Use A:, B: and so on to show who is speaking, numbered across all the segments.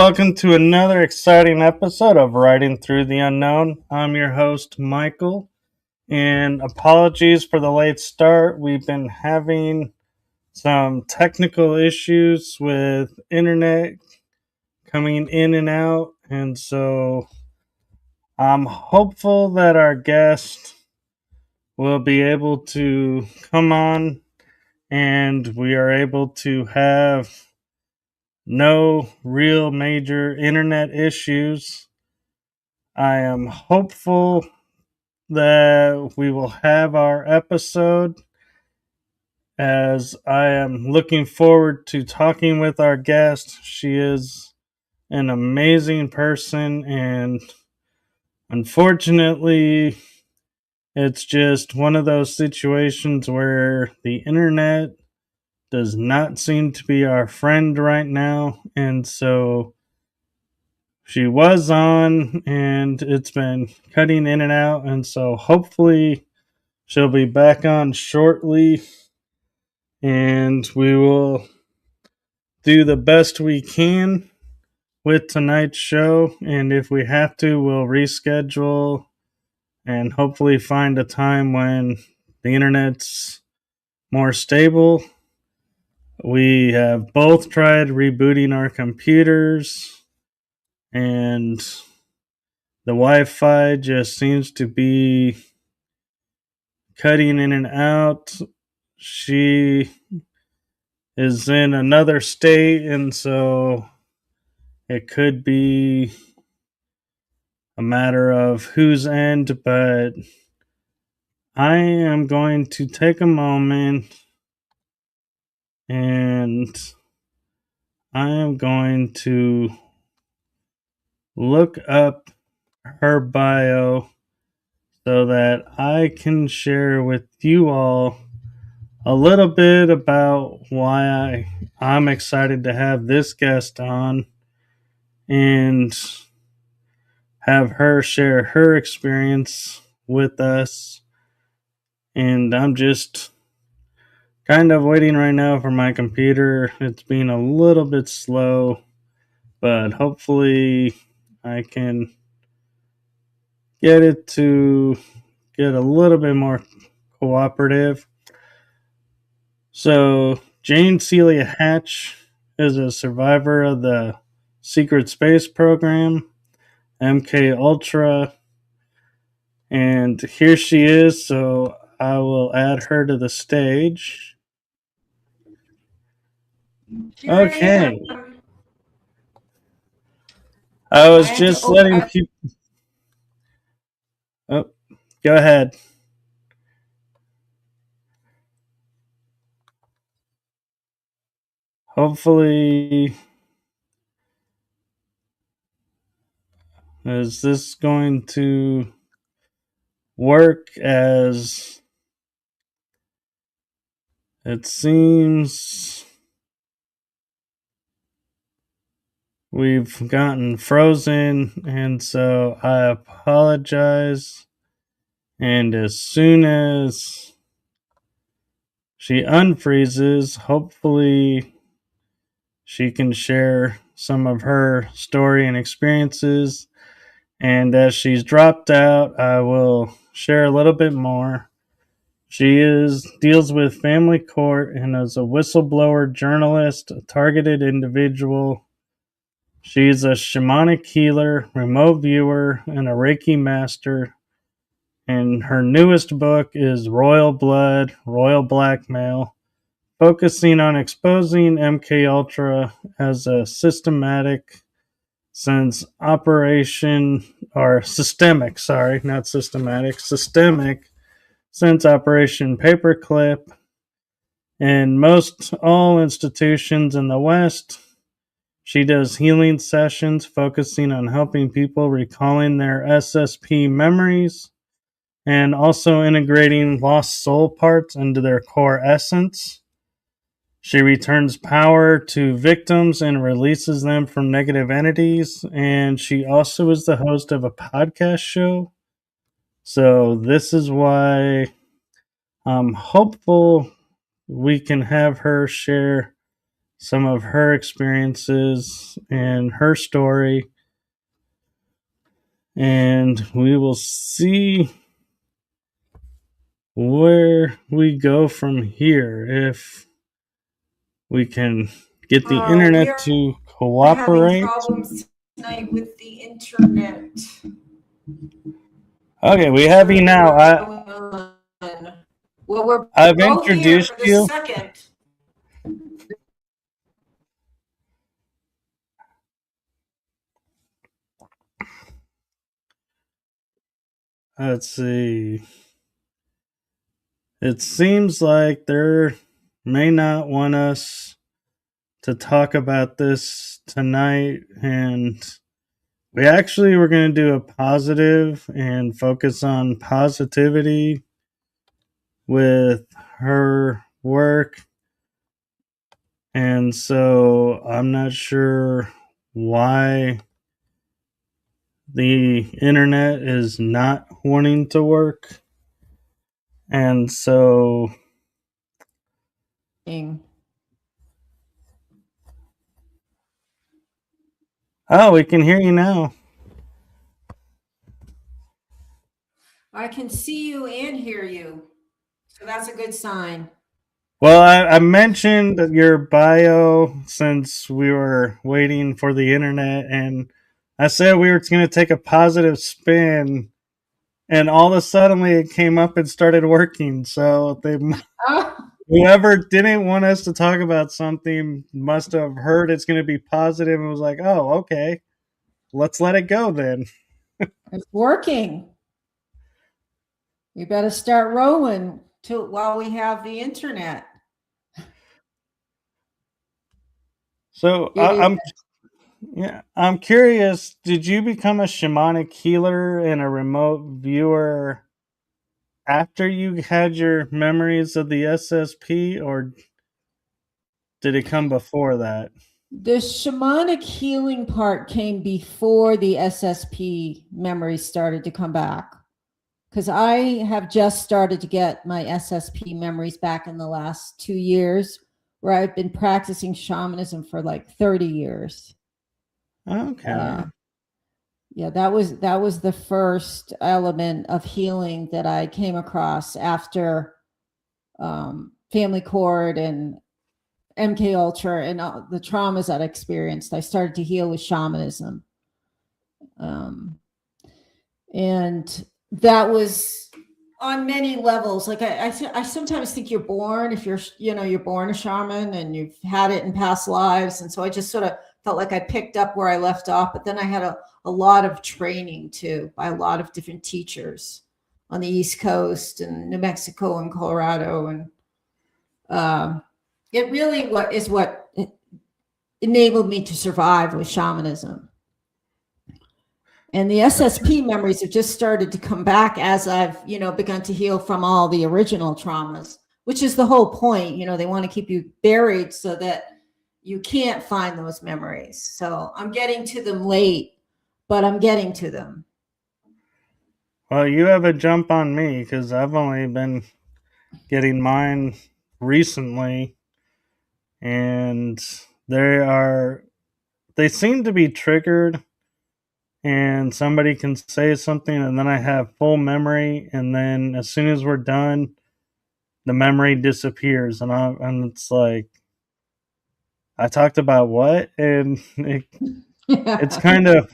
A: welcome to another exciting episode of Writing Through the Unknown. I'm your host, Michael, and apologies for the late start. We've been having some technical issues with internet coming in and out, and so I'm hopeful that our guest will be able to come on and we are able to have no real major internet issues. I am hopeful that we will have our episode, as I am looking forward to talking with our guest. She is an amazing person, and unfortunately, it's just one of those situations where the internet does not seem to be our friend right now, and so she was on and it's been cutting in and out, and so hopefully she'll be back on shortly and we will do the best we can with tonight's show, and if we have to, we'll reschedule and hopefully find a time when the internet's more stable. We have both tried rebooting our computers, and the Wi-Fi just seems to be cutting in and out. She is in another state, and so it could be a matter of whose end, but I am going to take a moment and I am going to look up her bio so that I can share with you all a little bit about why I'm excited to have this guest on and have her share her experience with us. And I'm just kind of waiting right now for my computer. It's been a little bit slow, but hopefully I can get it to get a little bit more cooperative. So, Jane Celia Hatch is a survivor of the secret space program, MKUltra, and here she is, so I will add her to the stage. Okay. I was just letting people... Oh, go ahead. Hopefully, is this going to work? As it seems we've gotten frozen, and so I apologize. And as soon as she unfreezes, hopefully she can share some of her story and experiences. And as she's dropped out, I will share a little bit more. She deals with family court and is a whistleblower, journalist, a targeted individual. She's a shamanic healer, remote viewer, and a Reiki Master. And her newest book is Royal Blood, Royal Blackmail, focusing on exposing MKUltra as a systemic since Operation Paperclip. In most all institutions in the West, she does healing sessions focusing on helping people recalling their SSP memories and also integrating lost soul parts into their core essence. She returns power to victims and releases them from negative entities, and she also is the host of a podcast show. So this is why I'm hopeful we can have her share some of her experiences and her story. And we will see where we go from here, if we can get the internet to cooperate.
B: Having problems tonight with the internet.
A: Okay, we have you now.
B: Well,
A: I've introduced you.
B: Second.
A: Let's see. It seems like they may not want us to talk about this tonight, and we actually were going to do a positive and focus on positivity with her work. And so I'm not sure why the internet is not wanting to work. And so oh, we can hear you now.
B: I can see you and hear you. So that's a good sign.
A: Well, I mentioned your bio since we were waiting for the internet, and I said we were going to take a positive spin, and all of a sudden it came up and started working. So whoever didn't want us to talk about something must have heard it's going to be positive and was like, oh, okay, let's let it go then.
B: It's working. We better start rolling while we have the internet.
A: So I'm curious, did you become a shamanic healer and a remote viewer after you had your memories of the SSP, or did it come before that?
B: The shamanic healing part came before the SSP memories started to come back, because I have just started to get my SSP memories back in the last 2 years, where I've been practicing shamanism for like 30 years.
A: Okay.
B: Yeah, that was the first element of healing that I came across after family court and MKUltra and the traumas that I experienced. I started to heal with shamanism. And that was on many levels. Like I sometimes think you're born, if you're born a shaman and you've had it in past lives. And so I just sort of felt like I picked up where I left off, but then I had a lot of training too by a lot of different teachers on the East Coast and New Mexico and Colorado. And it really is what enabled me to survive with shamanism. And the SSP memories have just started to come back as I've, begun to heal from all the original traumas, which is the whole point. They want to keep you buried so that you can't find those memories. So I'm getting to them late, but I'm getting to them.
A: Well, you have a jump on me because I've only been getting mine recently, and they seem to be triggered, and somebody can say something and then I have full memory, and then as soon as we're done, the memory disappears, and it's like, I talked about what? And it's kind of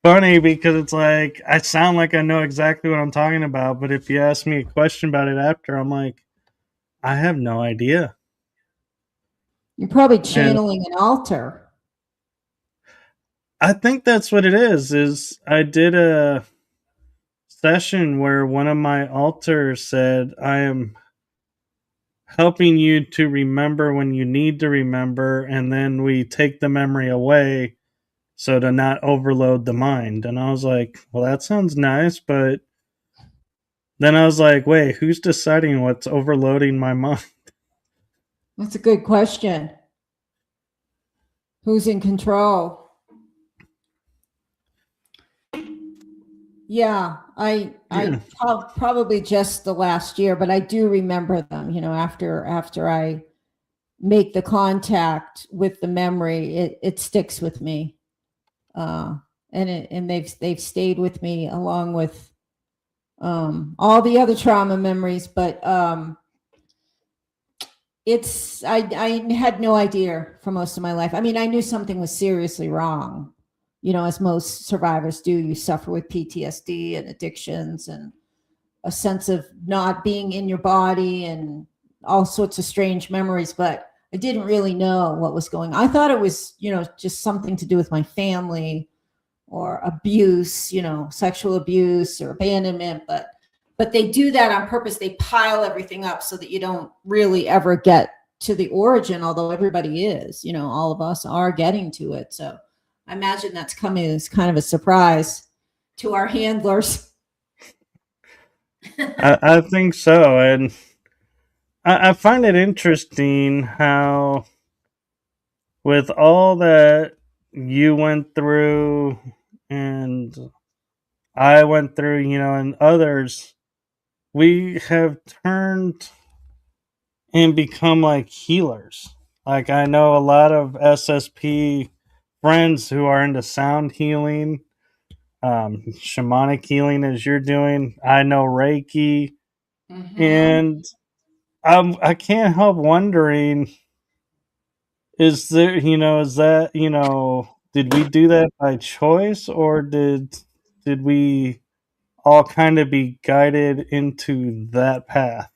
A: funny because it's like I sound like I know exactly what I'm talking about, but if you ask me a question about it after, I'm like, I have no idea.
B: You're probably channeling an altar.
A: I think that's what it is I did a session where one of my altars said, I am helping you to remember when you need to remember, and then we take the memory away so to not overload the mind. And I was like, well, that sounds nice, but then I was like, wait, who's deciding what's overloading my mind?
B: That's a good question. Who's in control? Yeah, I probably just the last year, but I do remember them, after I make the contact with the memory, it sticks with me. And they've stayed with me along with all the other trauma memories. But I had no idea for most of my life. I mean, I knew something was seriously wrong, as most survivors do. You suffer with PTSD and addictions and a sense of not being in your body and all sorts of strange memories, but I didn't really know what was going on. I thought it was, just something to do with my family or abuse, sexual abuse or abandonment, but they do that on purpose. They pile everything up so that you don't really ever get to the origin, although everybody is, all of us are getting to it. So I imagine that's coming as kind of a surprise to our handlers.
A: I think so. And I find it interesting how, with all that you went through and I went through, and others, we have turned and become like healers. Like, I know a lot of SSP friends who are into sound healing, shamanic healing, as you're doing. I know Reiki, and I can't help wondering, is there, is that, did we do that by choice, or did we all kind of be guided into that path?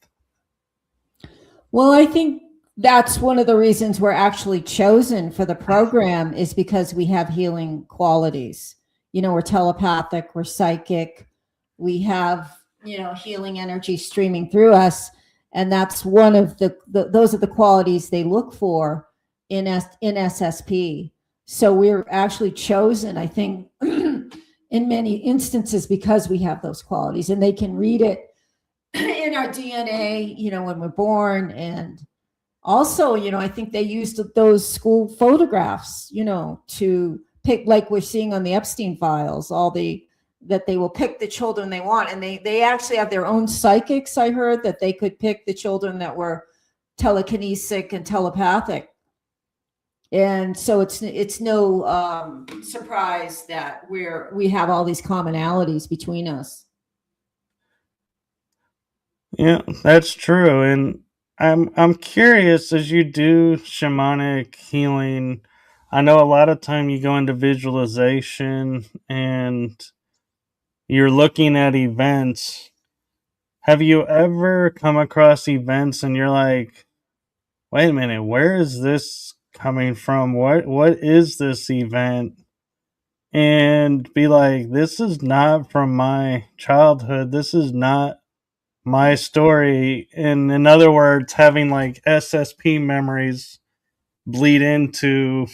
B: Well, I think that's one of the reasons we're actually chosen for the program is because we have healing qualities. We're telepathic, we're psychic, we have, healing energy streaming through us. And that's one of those are the qualities they look for in SSP. So we're actually chosen, I think, in many instances because we have those qualities and they can read it in our DNA, when we're born. And also, I think they used those school photographs, to pick, like we're seeing on the Epstein files, that they will pick the children they want. And they actually have their own psychics. I heard that they could pick the children that were telekinesic and telepathic. And so it's no surprise that we have all these commonalities between us.
A: Yeah, that's true. And I'm curious, as you do shamanic healing, I know a lot of time you go into visualization and you're looking at events. Have you ever come across events and you're like, wait a minute, where is this coming from? What is this event? And be like, this is not from my childhood. This is not my story. And in other words, having like SSP memories bleed into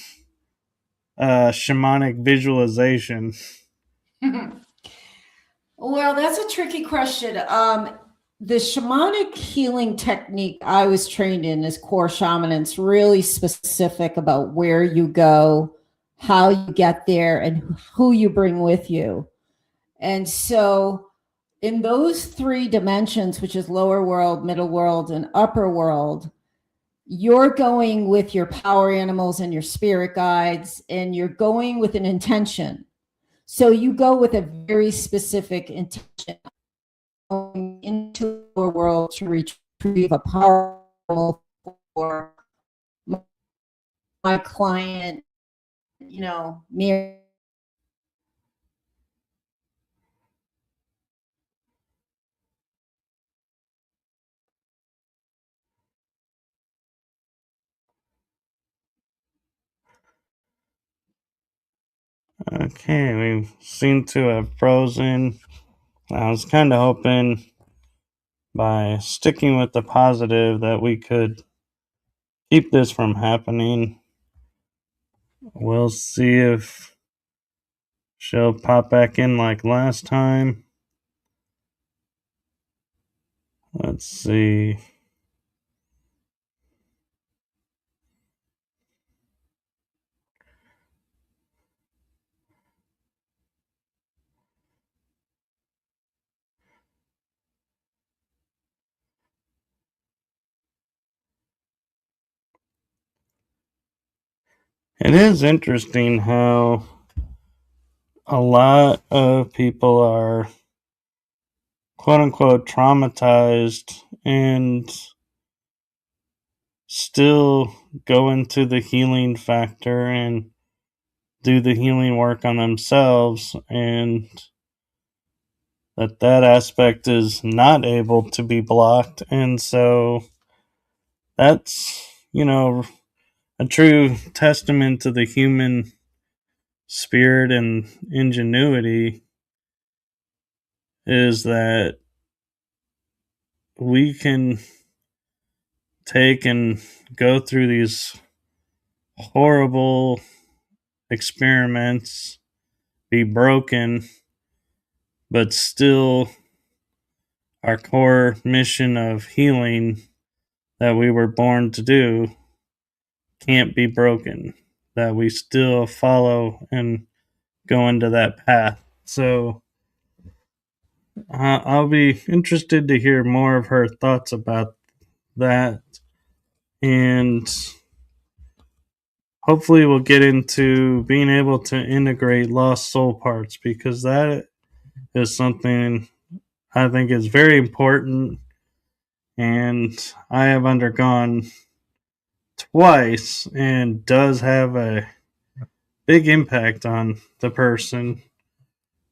A: shamanic visualization.
B: Well, that's a tricky question. The shamanic healing technique I was trained in is core shaman. And it's really specific about where you go, how you get there, and who you bring with you. And so, in those three dimensions, which is lower world, middle world, and upper world, you're going with your power animals and your spirit guides, and you're going with an intention. So you go with a very specific intention going into a world to retrieve a power for my client, me.
A: Okay, we seem to have frozen. I was kind of hoping, by sticking with the positive, that we could keep this from happening. We'll see if she'll pop back in like last time. Let's see. It is interesting how a lot of people are quote unquote traumatized and still go into the healing factor and do the healing work on themselves, and that aspect is not able to be blocked. And so that's, a true testament to the human spirit and ingenuity, is that we can take and go through these horrible experiments, be broken, but still our core mission of healing that we were born to do can't be broken, that we still follow and go into that path. So I'll be interested to hear more of her thoughts about that. And hopefully, we'll get into being able to integrate lost soul parts, because that is something I think is very important. And I have undergone twice and does have a big impact on the person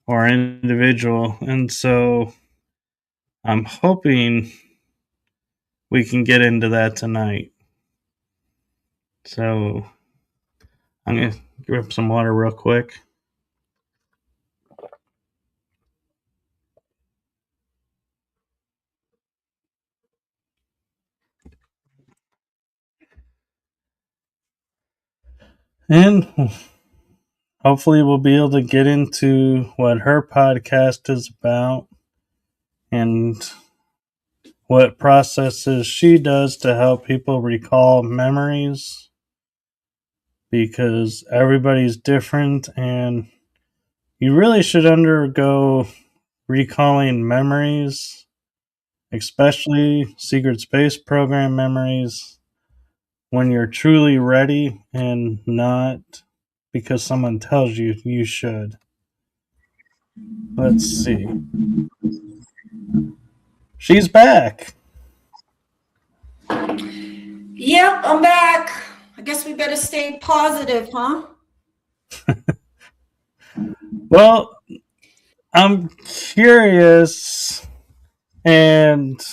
A: or individual. And so I'm hoping we can get into that tonight. So I'm going to grab some water real quick. And hopefully we'll be able to get into what her podcast is about and what processes she does to help people recall memories, because everybody's different and you really should undergo recalling memories, especially secret space program memories, when you're truly ready and not because someone tells you you should. Let's see. She's back.
B: Yep, I'm back. I guess we better stay positive, huh?
A: Well, I'm curious, and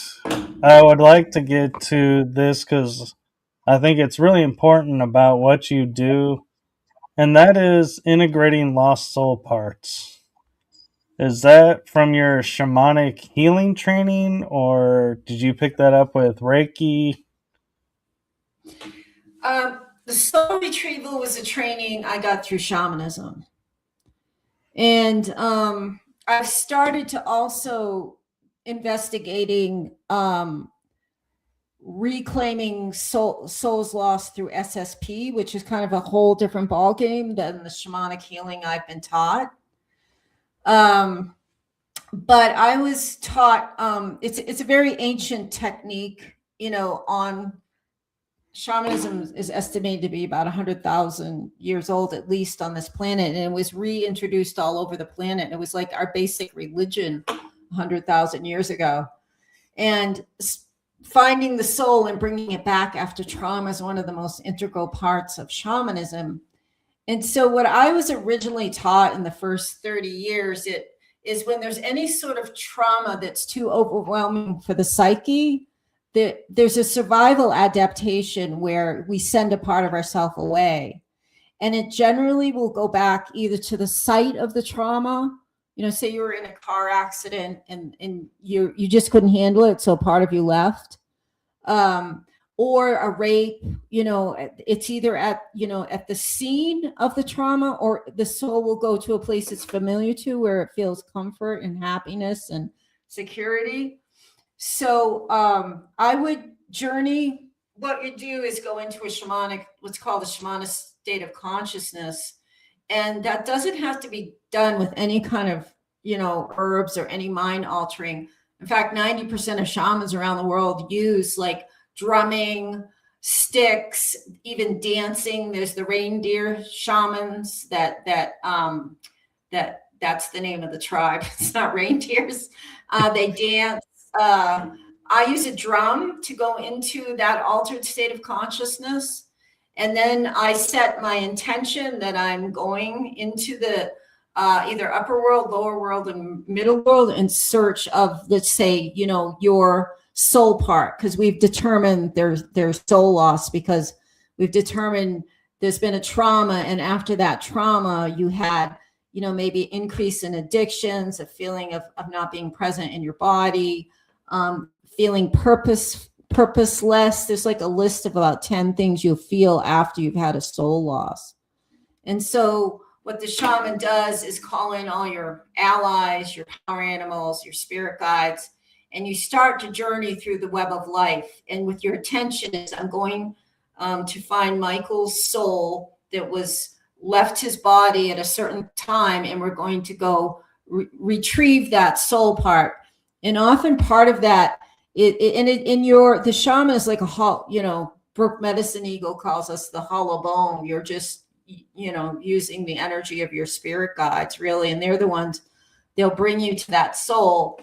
A: I would like to get to this because I think it's really important about what you do, and that is integrating lost soul parts. Is that from your shamanic healing training, or did you pick that up with Reiki?
B: The soul retrieval was a training I got through shamanism. And I've started to also investigating reclaiming souls lost through SSP, which is kind of a whole different ballgame than the shamanic healing I've been taught. But I was taught it's a very ancient technique, on shamanism is estimated to be about 100,000 years old, at least on this planet. And it was reintroduced all over the planet. It was like our basic religion 100,000 years ago. And finding the soul and bringing it back after trauma is one of the most integral parts of shamanism. And so what I was originally taught in the first 30 years, it is when there's any sort of trauma that's too overwhelming for the psyche, there's a survival adaptation where we send a part of ourselves away. And it generally will go back either to the site of the trauma, say you were in a car accident and you just couldn't handle it, so part of you left, or a rape. It's either at the scene of the trauma, or the soul will go to a place it's familiar to, where it feels comfort and happiness and security. So I would journey. What you do is go into what's called a shamanic state of consciousness. And that doesn't have to be done with any kind of, herbs or any mind altering. In fact, 90% of shamans around the world use like drumming, sticks, even dancing. There's the reindeer shamans that's the name of the tribe. It's not reindeers. They dance. I use a drum to go into that altered state of consciousness. And then I set my intention that I'm going into the either upper world, lower world, and middle world in search of, let's say, your soul part, because we've determined there's soul loss, because we've determined there's been a trauma, and after that trauma you had maybe increase in addictions, a feeling of not being present in your body, feeling purposeless. There's like a list of about 10 things you'll feel after you've had a soul loss. And so what the shaman does is call in all your allies, your power animals, your spirit guides, and you start to journey through the web of life. And with your attention is, I'm going to find Michael's soul that was left his body at a certain time, and we're going to go retrieve that soul part. And often part of that, the shaman is like Brooke Medicine Eagle calls us the hollow bone. You're just using the energy of your spirit guides, really, and they're the ones, they'll bring you to that soul.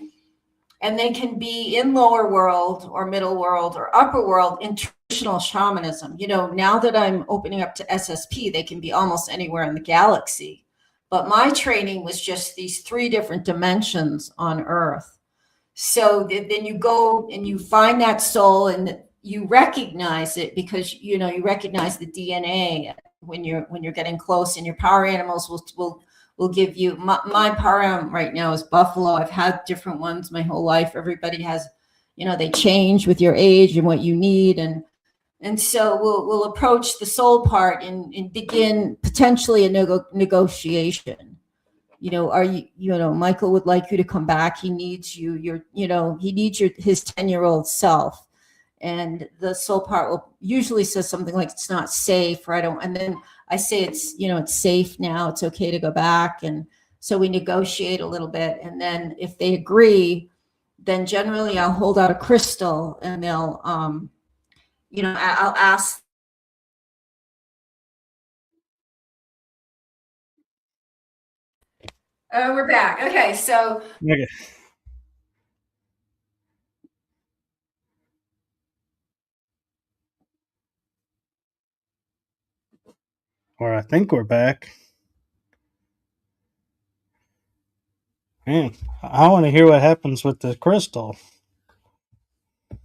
B: And they can be in lower world or middle world or upper world in traditional shamanism. Now that I'm opening up to SSP, they can be almost anywhere in the galaxy. But my training was just these 3 different dimensions on Earth. So then you go and you find that soul, and you recognize it, because you recognize the DNA when you're getting close, and your power animals will give you. My power animal right now is buffalo. I've had different ones my whole life. Everybody has, they change with your age and what you need, and so we'll approach the soul part and begin potentially a negotiation. Are you, Michael would like you to come back. He needs you. He needs his 10-year-old self. And the soul part will usually says something like, it's not safe, or and then I say it's safe now. It's okay to go back. And so we negotiate a little bit. And then if they agree, then generally I'll hold out a crystal, and they'll, I'll ask. Oh, we're back. Okay, so.
A: Okay. Or I think we're back. Man, I want to hear what happens with the crystal.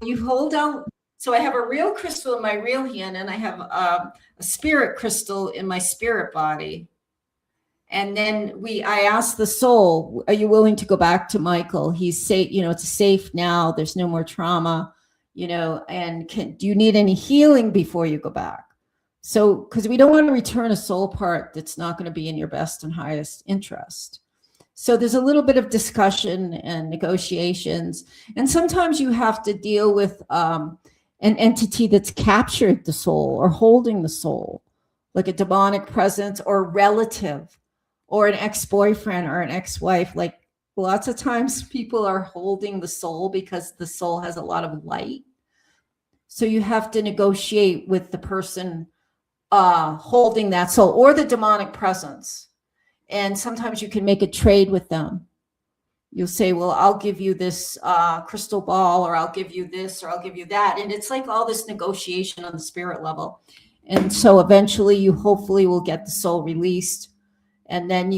B: You hold out. So I have a real crystal in my real hand, and I have a spirit crystal in my spirit body. And then I asked the soul, are you willing to go back to Michael? He's safe, it's safe now. There's no more trauma, and do you need any healing before you go back? So, because we don't want to return a soul part that's not going to be in your best and highest interest. So there's a little bit of discussion and negotiations. And sometimes you have to deal with an entity that's captured the soul or holding the soul, like a demonic presence or a relative or an ex-boyfriend or an ex-wife. Like lots of times people are holding the soul because the soul has a lot of light. So you have to negotiate with the person holding that soul or the demonic presence. And sometimes you can make a trade with them. You'll say, well, I'll give you this crystal ball, or I'll give you this, or I'll give you that. And it's like all this negotiation on the spirit level. And so eventually you hopefully will get the soul released. And then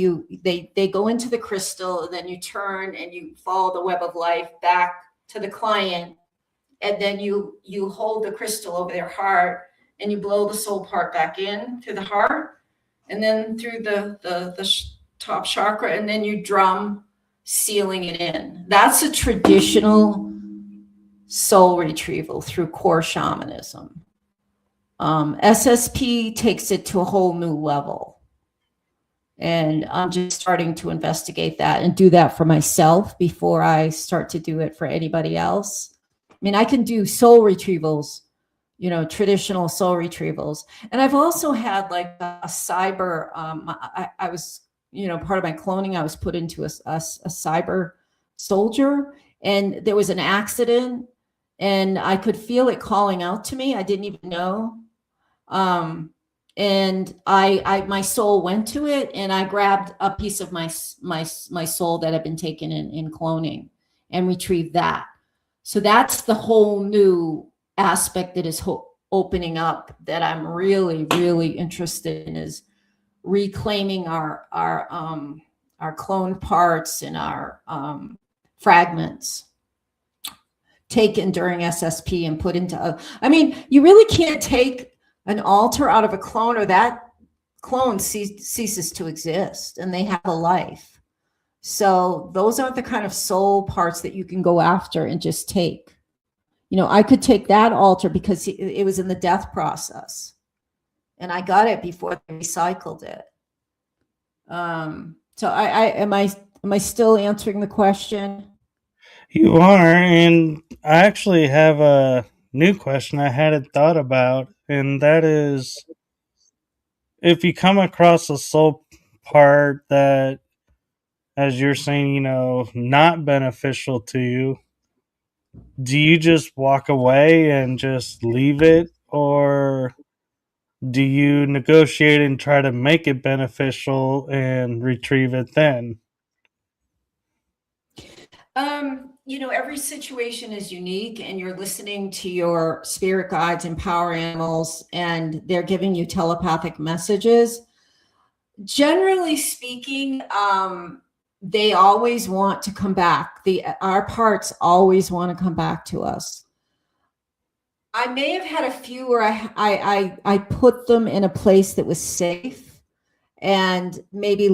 B: they go into the crystal, and then you turn and you follow the web of life back to the client. And then you hold the crystal over their heart, and you blow the soul part back in through the heart, and then through the top chakra, and then you drum, sealing it in. That's a traditional soul retrieval through core shamanism. SSP takes it to a whole new level. And I'm just starting to investigate that and do that for myself before I start to do it for anybody else. I mean, I can do soul retrievals, traditional soul retrievals. And I've also had like a cyber, I was, part of my cloning, I was put into a cyber soldier, and there was an accident, and I could feel it calling out to me. I didn't even know. And my soul went to it, and I grabbed a piece of my soul that had been taken in cloning and retrieved that. So that's the whole new aspect that is opening up, that I'm really, really interested in, is reclaiming our cloned parts and our fragments taken during SSP and put into, I mean, you really can't take an alter out of a clone, or that clone ceases to exist and they have a life. So those aren't the kind of soul parts that you can go after and just take. You know, I could take that alter because it was in the death process, and I got it before they recycled it. So am I still answering the question?
A: You are, and I actually have a new question I hadn't thought about, and that is, if you come across a soul part that, as you're saying, not beneficial to you, do you just walk away and just leave it, or do you negotiate and try to make it beneficial and retrieve it then?
B: Every situation is unique, and you're listening to your spirit guides and power animals, and they're giving you telepathic messages. Generally speaking, they always want to come back. Our parts always want to come back to us. I may have had a few where I put them in a place that was safe, and maybe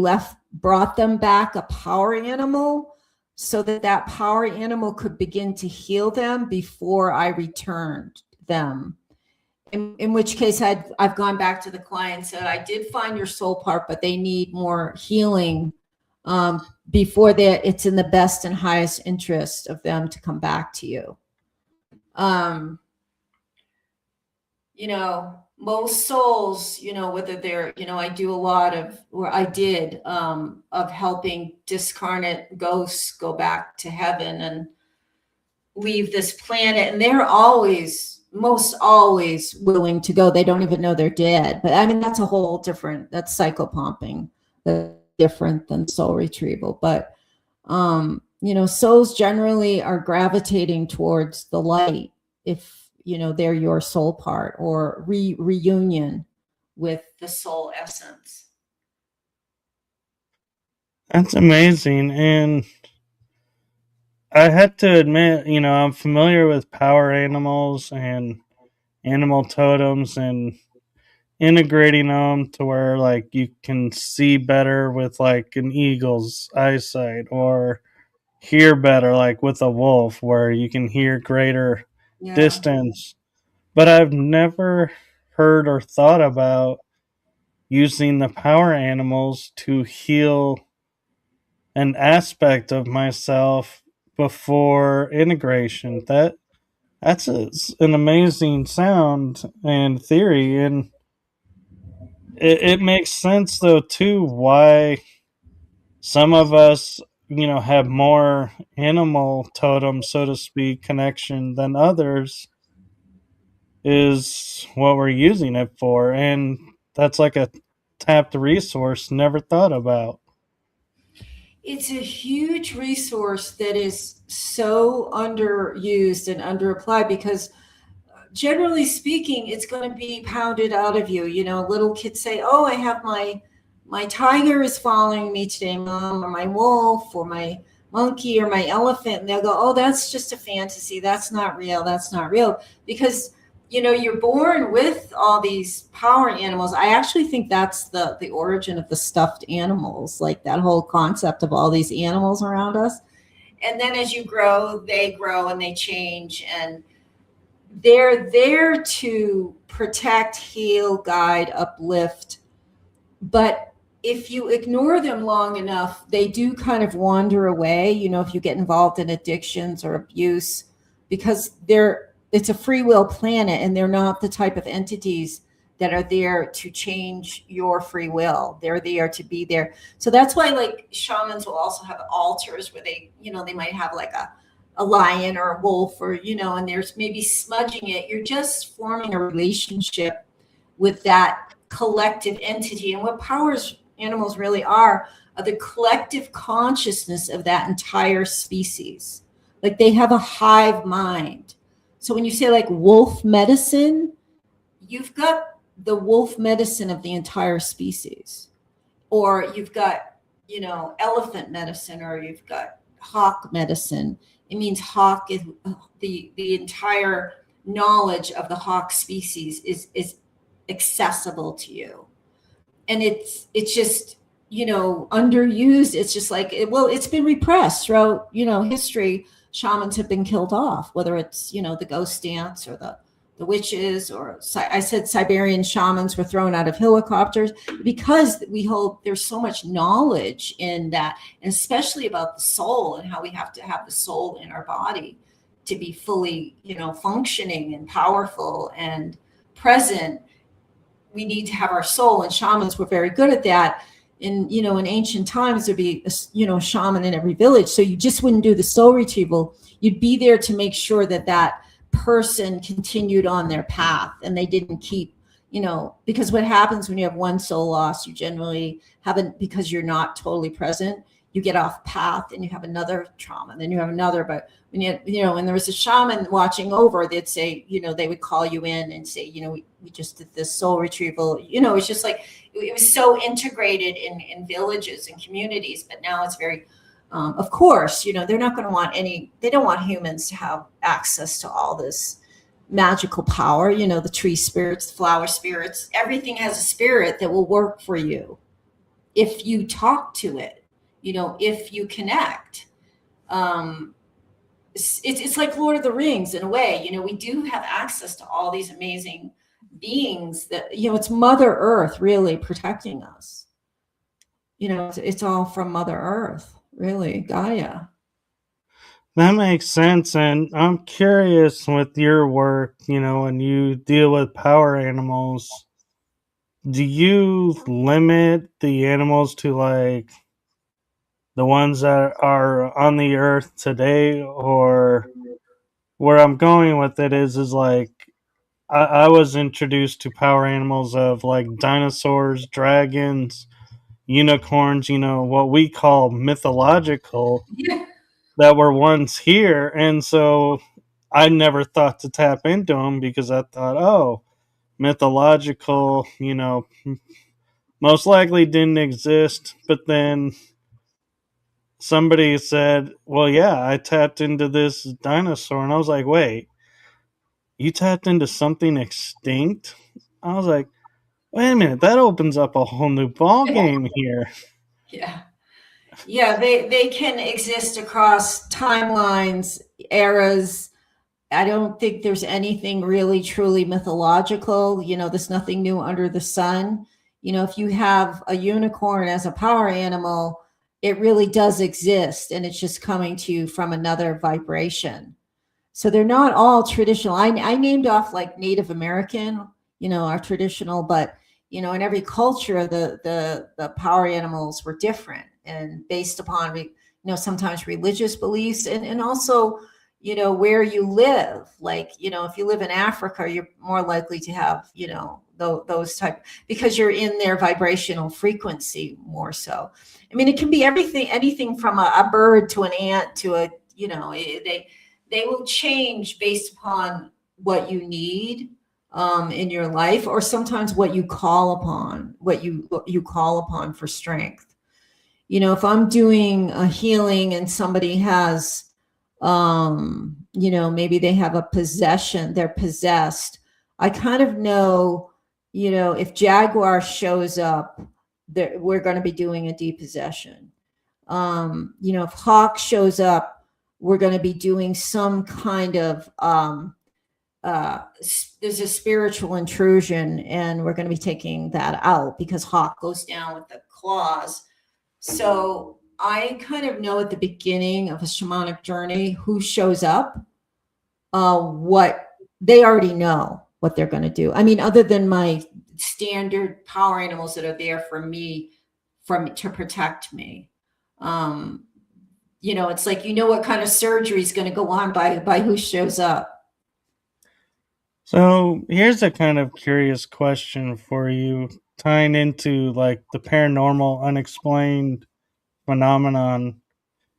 B: brought them back a power animal, so that power animal could begin to heal them before I returned them. In which case I've gone back to the client and said, I did find your soul part, but they need more healing before it's in the best and highest interest of them to come back to you. Most souls, whether they're, I do a lot of, or I did, of helping discarnate ghosts go back to heaven and leave this planet. And they're most always willing to go. They don't even know they're dead. But I mean, that's a whole different, that's psychopumping. That's different than soul retrieval. But, souls generally are gravitating towards the light if, they're your soul part, or reunion with the soul essence.
A: That's amazing. And I had to admit, I'm familiar with power animals and animal totems, and integrating them to where, like, you can see better with, like, an eagle's eyesight, or hear better, like with a wolf, where you can hear greater distance. But I've never heard or thought about using the power animals to heal an aspect of myself before integration. That's an amazing sound and theory, and it makes sense though too why some of us, have more animal totem, so to speak, connection than others, is what we're using it for. And that's like a tapped resource never thought about.
B: It's a huge resource that is so underused and underapplied, because generally speaking, it's going to be pounded out of you. Little kids say, oh, I have my tiger is following me today, Mom, or my wolf, or my monkey, or my elephant. And they'll go, oh, that's just a fantasy. That's not real. That's not real. Because, you're born with all these power animals. I actually think that's the origin of the stuffed animals, like that whole concept of all these animals around us. And then as you grow, they grow and they change. And they're there to protect, heal, guide, uplift. But if you ignore them long enough, they do kind of wander away, if you get involved in addictions or abuse, because it's a free will planet, and they're not the type of entities that are there to change your free will. They're there to be there. So that's why, like, shamans will also have altars where they, they might have like a lion or a wolf, or, and there's maybe smudging it, you're just forming a relationship with that collective entity. And what powers animals really are the collective consciousness of that entire species. Like they have a hive mind. So when you say like wolf medicine, you've got the wolf medicine of the entire species. Or you've got, elephant medicine, or you've got hawk medicine. It means hawk is the entire knowledge of the hawk species is accessible to you. And it's just, underused. It's just like, it's been repressed throughout, history. Shamans have been killed off, whether it's, the ghost dance or the witches, or I said Siberian shamans were thrown out of helicopters, because we hold, there's so much knowledge in that, and especially about the soul and how we have to have the soul in our body to be fully, functioning and powerful and present. We need to have our soul, and shamans were very good at that. In ancient times, there'd be a shaman in every village. So you just wouldn't do the soul retrieval. You'd be there to make sure that person continued on their path, and they didn't keep, because what happens when you have one soul loss, you generally haven't, because you're not totally present, you get off path and you have another trauma, and then you have another. But when when there was a shaman watching over, they'd say, they would call you in and say, we just did this soul retrieval. It's just like, it was so integrated in villages and communities. But now it's very, of course, they're not going to want they don't want humans to have access to all this magical power, the tree spirits, the flower spirits. Everything has a spirit that will work for you if you talk to it, if you connect. It's like Lord of the Rings in a way. We do have access to all these amazing beings that, it's Mother Earth really protecting us. It's all from Mother Earth, really, Gaia.
A: That makes sense. And I'm curious with your work, when you deal with power animals, do you limit the animals to like the ones that are on the earth today? Or where I'm going with it is like, I was introduced to power animals of like dinosaurs, dragons, unicorns, what we call mythological, that were once here. And so I never thought to tap into them, because I thought, oh, mythological, most likely didn't exist. But then somebody said, well, yeah, I tapped into this dinosaur. And I was like, wait, you tapped into something extinct? I was like, wait a minute, that opens up a whole new ball game here.
B: Yeah, they can exist across timelines, eras. I don't think there's anything really truly mythological. There's nothing new under the sun. If you have a unicorn as a power animal, it really does exist, and it's just coming to you from another vibration. So they're not all traditional. I named off like Native American, our traditional, but in every culture, the power animals were different, and based upon sometimes religious beliefs, and also where you live. Like if you live in Africa, you're more likely to have those type, because you're in their vibrational frequency more so. I mean, it can be anything from a bird to an ant to a they will change based upon what you need in your life, or sometimes what you call upon for strength. If I'm doing a healing and somebody has maybe they have a possession, they're possessed, I kind of know, if Jaguar shows up, we're going to be doing a depossession. If Hawk shows up, we're going to be doing some kind of there's a spiritual intrusion, and we're going to be taking that out, because Hawk goes down with the claws. So I kind of know at the beginning of a shamanic journey who shows up, what they already know what they're going to do. I mean, other than my standard power animals that are there for me, to protect me. It's like, what kind of surgery is going to go on by who shows up.
A: So here's a kind of curious question for you, tying into like the paranormal unexplained phenomenon.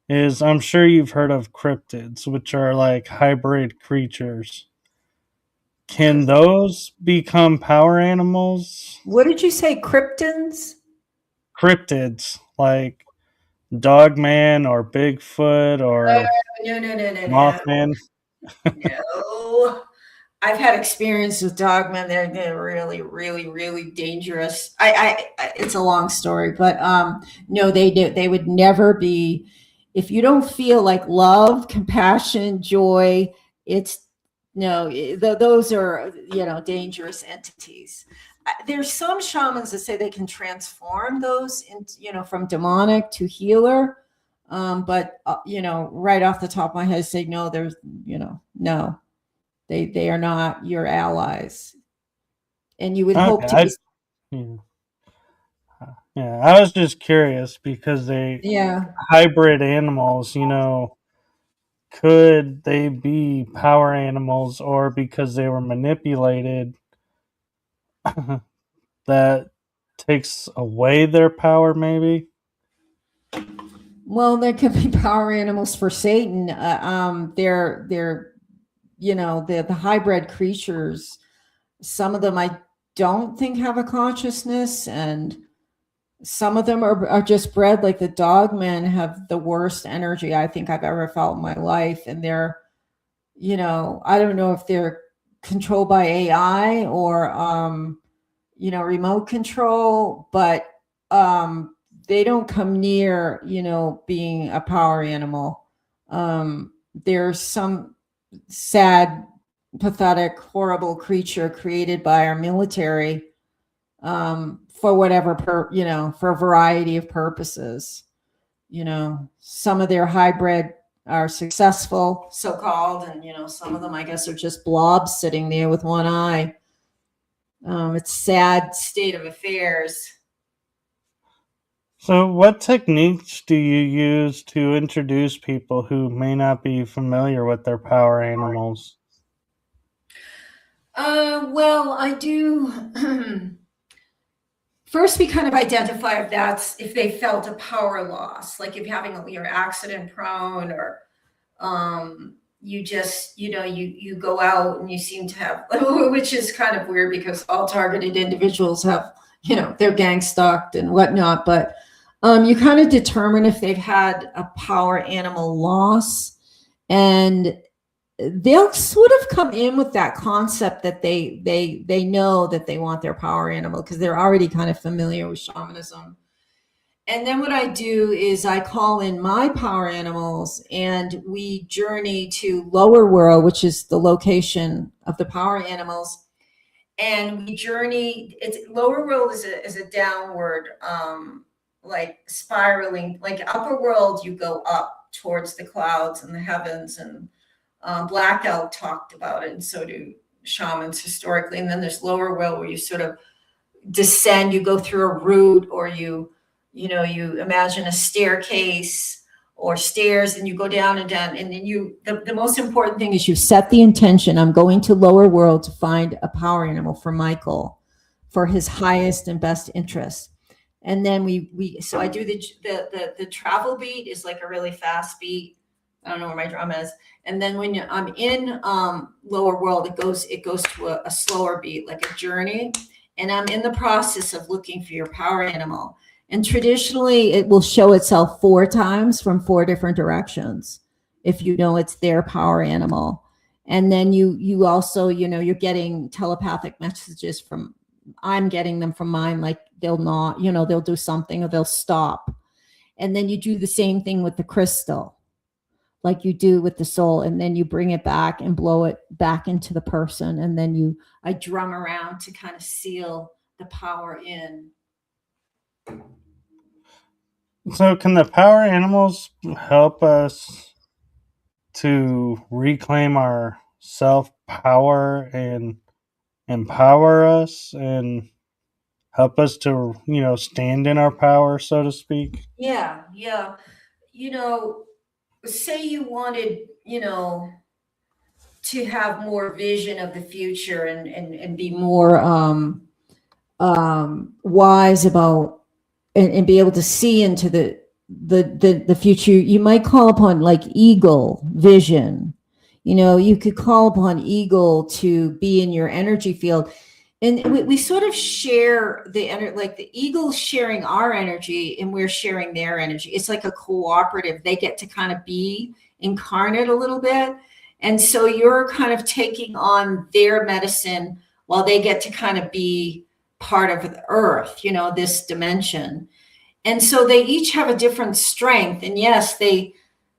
A: Is I'm sure you've heard of cryptids, which are like hybrid creatures. Can those become power animals?
B: What did you say, kryptons?
A: Cryptids, like Dogman or Bigfoot or
B: No, no, no, no, no,
A: Mothman.
B: no. I've had experience with dogmen. They're really, really, really dangerous. It's a long story, but no, they would never be. If you don't feel like love, compassion, joy, it's no. Those are dangerous entities. There's some shamans that say they can transform those into from demonic to healer, but right off the top of my head, say no. There's no. They are not your allies, and you would hope
A: Okay,
B: to be.
A: yeah, yeah. I was just curious because they
B: Yeah.
A: hybrid animals. Could they be power animals, or because they were manipulated, that takes away their power? Maybe.
B: Well, there could be power animals for Satan. They're the hybrid creatures. Some of them I don't think have a consciousness, and some of them are just bred. Like the dogmen have the worst energy I think I've ever felt in my life, and they're I don't know if they're controlled by AI or remote control, but they don't come near being a power animal. There's some sad, pathetic, horrible creature created by our military for whatever for a variety of purposes. Some of their hybrid are successful, so called, and some of them I guess are just blobs sitting there with one eye. It's sad state of affairs.
A: So, what techniques do you use to introduce people who may not be familiar with their power animals?
B: Well, I do. First, we kind of identify if they felt a power loss, like if you're accident prone, or you just you go out and you seem to have, which is kind of weird because all targeted individuals have they're gang stalked and whatnot, but you kind of determine if they've had a power animal loss, and they'll sort of come in with that concept that they know that they want their power animal because they're already kind of familiar with shamanism. And then what I do is I call in my power animals and we journey to lower world, which is the location of the power animals. And we journey, it's lower world is a downward, like spiraling. Like upper world, you go up towards the clouds and the heavens, and Blackout talked about it, and so do shamans historically. And then there's lower world where you sort of descend, you go through a route, or you imagine a staircase or stairs, and you go down and down, and then the most important thing is you set the intention. I'm going to lower world to find a power animal for Michael for his highest and best interest. And then so I do the travel beat is like a really fast beat. I don't know where my drum is. And then when I'm in lower world, it goes to a slower beat, like a journey. And I'm in the process of looking for your power animal. And traditionally, it will show itself 4 times from 4 different directions if you know it's their power animal. And then you also, you're getting telepathic messages from, I'm getting them from mine, like they'll not, they'll do something or they'll stop. And then you do the same thing with the crystal, like you do with the soul, and then you bring it back and blow it back into the person. And then I drum around to kind of seal the power in.
A: So, can the power animals help us to reclaim our self power and empower us and help us to, stand in our power, so to speak?
B: Yeah, yeah. You know, say you wanted, to have more vision of the future and be more wise about and be able to see into the future, you might call upon like eagle vision. You could call upon eagle to be in your energy field, and we sort of share the energy, like the eagle's sharing our energy and we're sharing their energy. It's like a cooperative. They get to kind of be incarnate a little bit, and so you're kind of taking on their medicine while they get to kind of be part of the earth, this dimension. And so they each have a different strength, and yes, they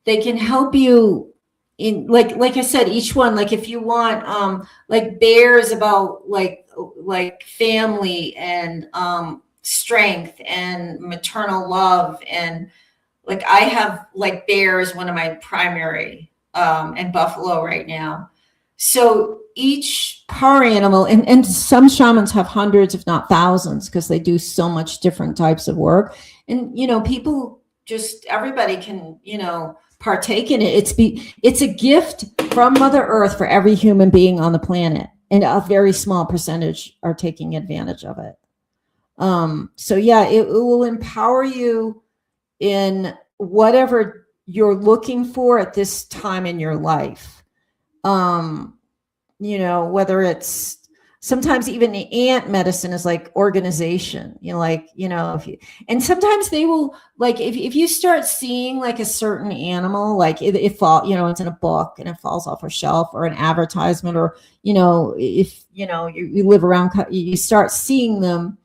B: can help you in, like I said, each one, like if you want like bear is about like family and strength and maternal love, and like I have like bear is one of my primary, and buffalo right now. So each power animal, and some shamans have hundreds, if not thousands, because they do so much different types of work. And, people just, everybody can, partake in it. It's a gift from Mother Earth for every human being on the planet. And a very small percentage are taking advantage of it. So yeah, it will empower you in whatever you're looking for at this time in your life. Whether it's sometimes even the ant medicine is like organization, and sometimes they will, like, if you start seeing like a certain animal, like it fall, it's in a book and it falls off a shelf or an advertisement, or, if, you live around, you start seeing them,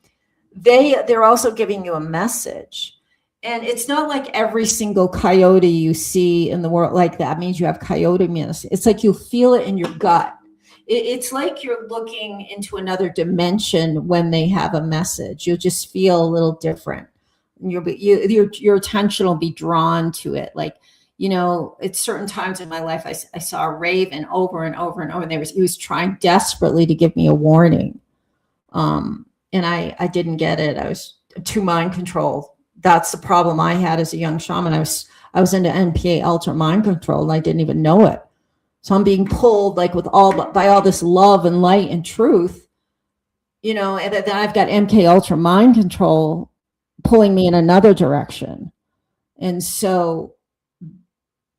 B: they're also giving you a message. And it's not like every single coyote you see in the world, like that means you have coyote medicine. It's like you'll feel it in your gut. It's like you're looking into another dimension when they have a message. You'll just feel a little different. Your attention will be drawn to it. Like, at certain times in my life, I saw a raven over and over and over. And he was trying desperately to give me a warning. And I didn't get it. I was too mind controlled. That's the problem I had as a young shaman. I was into MKUltra mind control, and I didn't even know it. So I'm being pulled like by all this love and light and truth, and then I've got MKUltra mind control pulling me in another direction. And so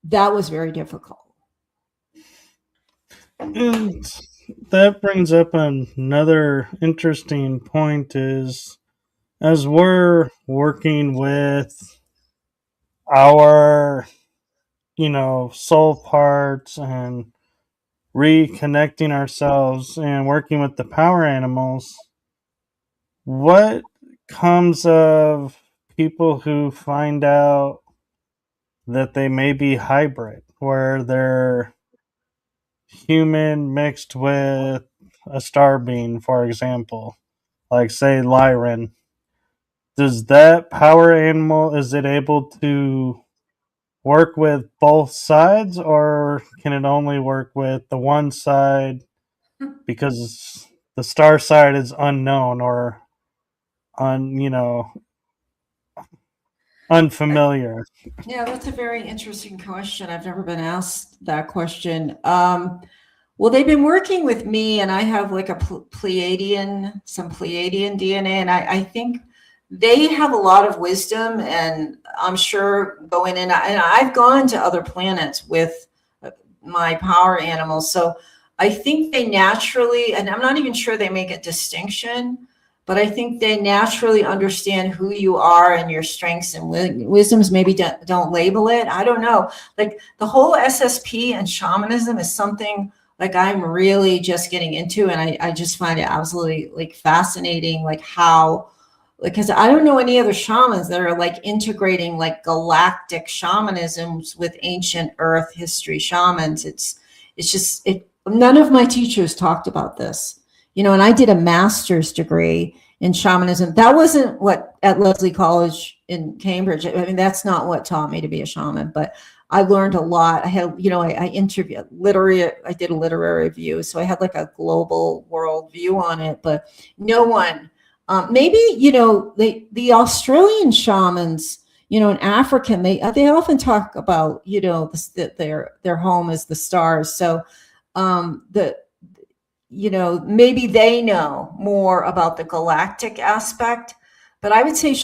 B: that was very difficult.
A: And that brings up another interesting point is, as we're working with our, soul parts and reconnecting ourselves and working with the power animals, what comes of people who find out that they may be hybrid, where they're human mixed with a star being, for example, like say Lyran? Does that power animal, is it able to work with both sides, or can it only work with the one side because the star side is unknown or unfamiliar?
B: Yeah, that's a very interesting question. I've never been asked that question. Well, they've been working with me, and I have like some Pleiadian DNA, and I think they have a lot of wisdom, and I'm sure going in, and I've gone to other planets with my power animals. So I think they naturally, and I'm not even sure they make a distinction, but I think they naturally understand who you are and your strengths and wisdoms. Maybe don't label it. I don't know. Like the whole SSP and shamanism is something like I'm really just getting into, and I just find it absolutely like fascinating, like how, because I don't know any other shamans that are like integrating like galactic shamanisms with ancient earth history shamans. It's just, none of my teachers talked about this, and I did a master's degree in shamanism. That wasn't what at Lesley College in Cambridge. I mean, that's not what taught me to be a shaman, but I learned a lot. I had, I interviewed I did a literary review. So I had like a global world view on it, but no one, maybe, the Australian shamans, an African, they often talk about, their home is the stars. So the maybe they know more about the galactic aspect, but I would say,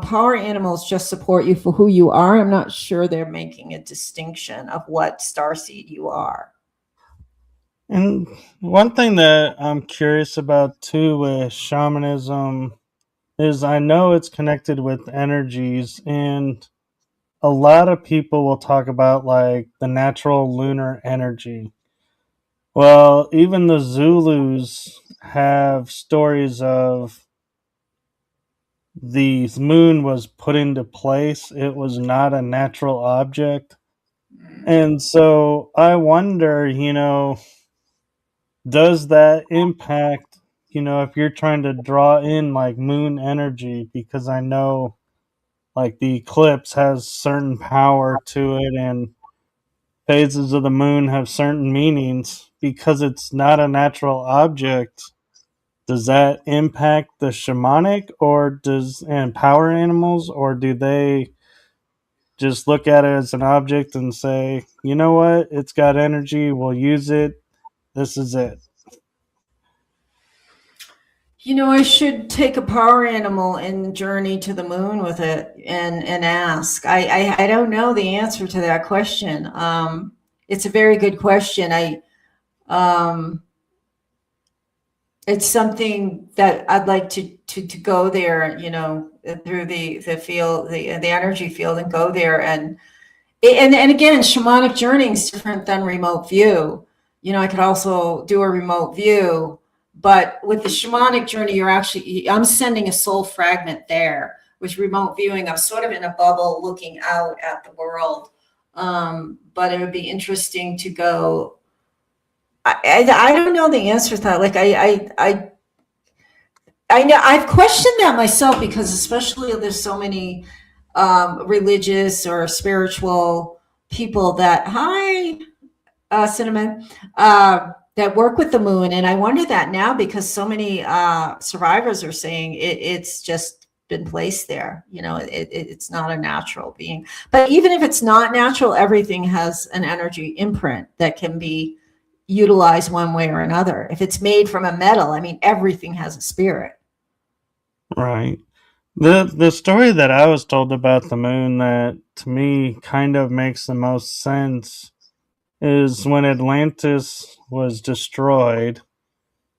B: power animals just support you for who you are. I'm not sure they're making a distinction of what starseed you are.
A: And one thing that I'm curious about too with shamanism is I know it's connected with energies, and a lot of people will talk about like the natural lunar energy. Well, even the Zulus have stories of the moon was put into place. It was not a natural object. And so I wonder, does that impact, if you're trying to draw in like moon energy? Because I know like the eclipse has certain power to it, and phases of the moon have certain meanings because it's not a natural object. Does that impact the shamanic or and power animals, or do they just look at it as an object and say, you know what, it's got energy, we'll use it, this is it?
B: I should take a power animal and journey to the moon with it and ask. I don't know the answer to that question. It's a very good question. Um, it's something that I'd like to go there, through the field, the energy field, and go there. And again, shamanic journeying is different than remote view. I could also do a remote view, but with the shamanic journey, I'm sending a soul fragment there. With remote viewing, I'm sort of in a bubble looking out at the world. But it would be interesting to go. I don't know the answer to that. Like I know I've questioned that myself, because especially there's so many religious or spiritual people that cinnamon that work with the moon, and I wonder that now, because so many survivors are saying it's just been placed there. It's not a natural being. But even if it's not natural, everything has an energy imprint that can be utilized one way or another. If it's made from a metal, I mean, everything has a spirit.
A: Right. The story that I was told about the moon that to me kind of makes the most sense is when Atlantis was destroyed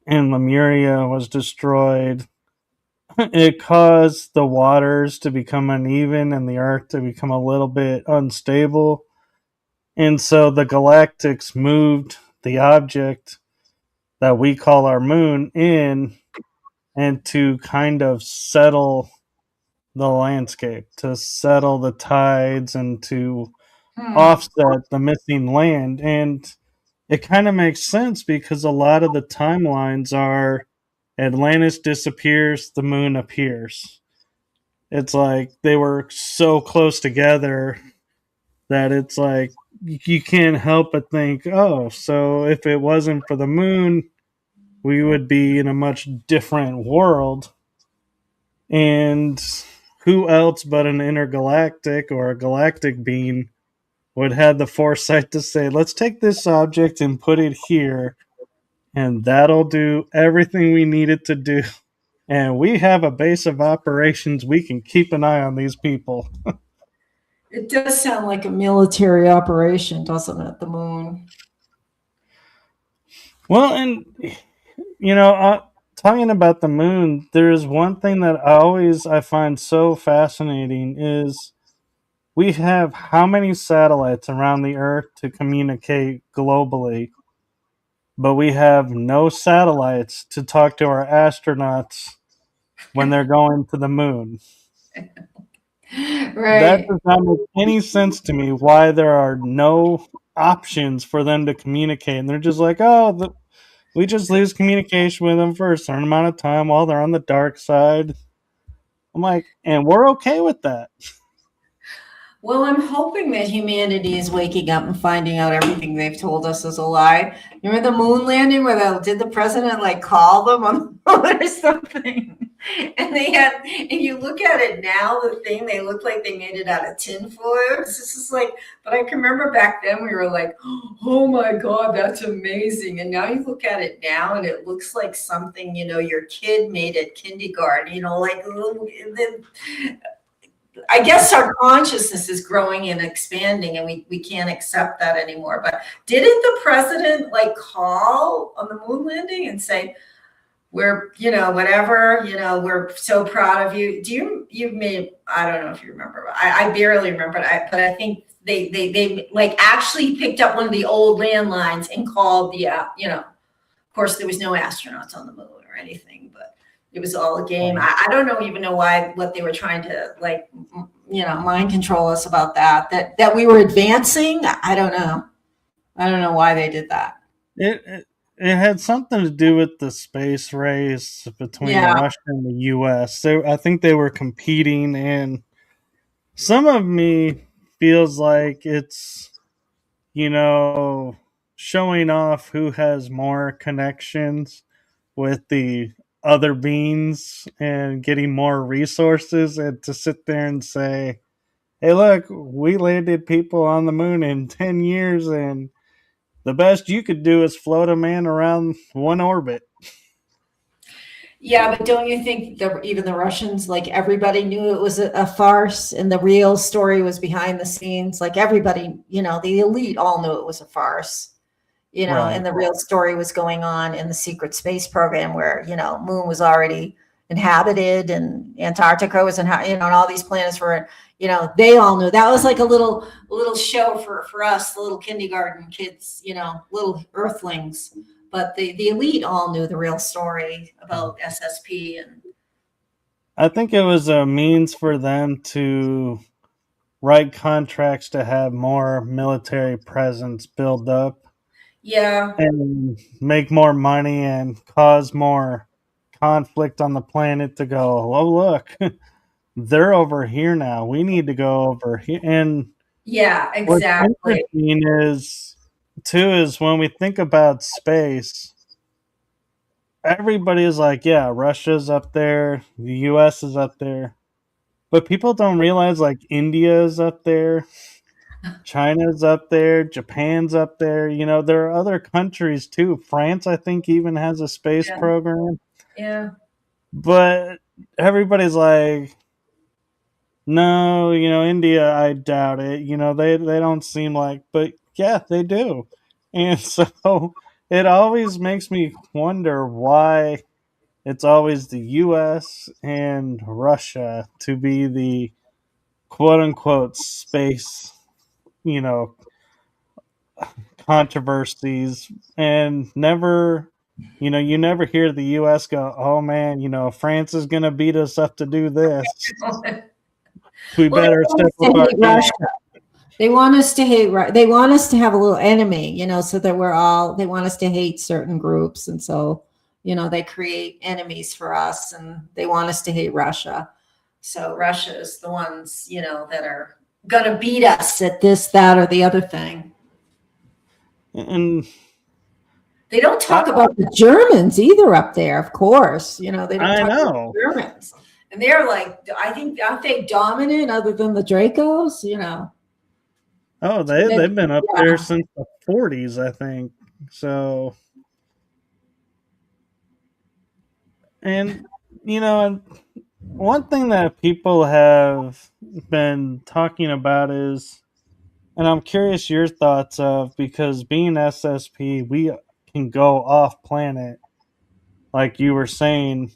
A: and Lemuria was destroyed. It caused the waters to become uneven and the earth to become a little bit unstable. And so the galactics moved the object that we call our moon in, and to kind of settle the landscape, to settle the tides, and to
B: Hmm.
A: offset the missing land. And it kind of makes sense because a lot of the timelines are Atlantis disappears, the moon appears. It's like they were so close together that it's like you can't help but think, oh, so if it wasn't for the moon, we would be in a much different world. And who else but an intergalactic or a galactic being would have the foresight to say, let's take this object and put it here, and that'll do everything we need it to do. And we have a base of operations. We can keep an eye on these people.
B: It does sound like a military operation, doesn't it? The moon.
A: Well, and talking about the moon, there's one thing that I find so fascinating is we have how many satellites around the Earth to communicate globally, but we have no satellites to talk to our astronauts when they're going to the moon. That
B: Right.
A: does not make any sense to me why there are no options for them to communicate. And they're just like, oh, we just lose communication with them for a certain amount of time while they're on the dark side. I'm like, and we're okay with that.
B: Well, I'm hoping that humanity is waking up and finding out everything they've told us is a lie. Remember the moon landing where did the president like call them on the phone or something? And they had, and you look at it now, the thing, they look like they made it out of tinfoil. It's just like, but I can remember back then we were like, oh my God, that's amazing. And now you look at it now and it looks like something, your kid made at kindergarten, like I guess our consciousness is growing and expanding and we can't accept that anymore. But didn't the president like call on the moon landing and say, we're, whatever, we're so proud of you. You've made, I don't know if you remember, I barely remember, but I think they like actually picked up one of the old landlines and called of course there was no astronauts on the moon or anything, but it was all a game. I don't even know what they were trying to like, mind control us about that we were advancing. I don't know why they did that.
A: It had something to do with the space race between
B: Yeah.
A: Russia and the U.S. So I think they were competing, and some of me feels like it's, showing off who has more connections with the other beings and getting more resources, and to sit there and say, hey, look, we landed people on the moon in 10 years, and the best you could do is float a man around one orbit.
B: Yeah, but don't you think that even the Russians, like everybody knew it was a farce and the real story was behind the scenes? Like everybody, the elite all knew it was a farce,
A: Right.
B: and the real story was going on in the secret space program where, moon was already inhabited and Antarctica was and all these planets were, they all knew that was like a little show for us, the little kindergarten kids, little earthlings. But the elite all knew the real story about SSP. And
A: I think it was a means for them to write contracts to have more military presence build up
B: yeah,
A: and make more money and cause more conflict on the planet to go, oh, look, they're over here now. We need to go over here. And
B: yeah,
A: what's
B: exactly.
A: interesting is when we think about space, everybody is like, yeah, Russia's up there, the US is up there. But people don't realize like India is up there, China's up there, Japan's up there. There are other countries too. France, I think, even has a space
B: Yeah,
A: program.
B: yeah,
A: But everybody's like, no, India, I doubt it. They don't seem like, but yeah, they do. And so it always makes me wonder why it's always the US and Russia to be the quote unquote space, you know, controversies, and never, you never hear the US go, oh man, France is going to beat us up to do this. We
B: well,
A: better step up our game.
B: they want us to hate they want us to have a little enemy, so that they want us to hate certain groups, and so they create enemies for us and they want us to hate Russia. So Russia is the ones that are gonna beat us at this, that, or the other thing.
A: And
B: They don't talk about the Germans either up there, of course. They don't
A: I
B: talk about
A: know.
B: the Germans. And they're like, I think, aren't they dominant other than the Dracos?
A: Oh, they've been up there since the 40s, I think. So, and and one thing that people have been talking about is, and I'm curious your thoughts of, because being SSP, we can go off planet, like you were saying,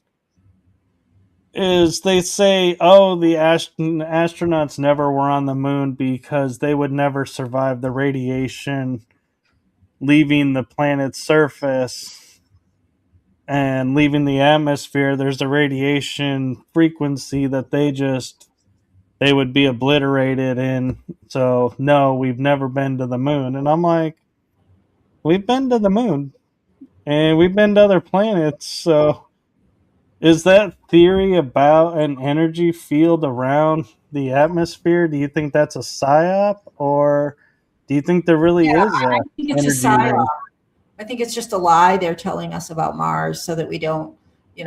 A: is they say, oh, the astronauts never were on the moon because they would never survive the radiation leaving the planet's surface and leaving the atmosphere. There's a radiation frequency that they would be obliterated in. So no, we've never been to the moon. And I'm like, we've been to the moon and we've been to other planets. So is that theory about an energy field around the atmosphere, do you think that's a psyop, or do you think there really
B: Yeah,
A: is a
B: I think it's a
A: energy
B: psyop.
A: ring?
B: I think it's just a lie they're telling us about Mars so that we don't,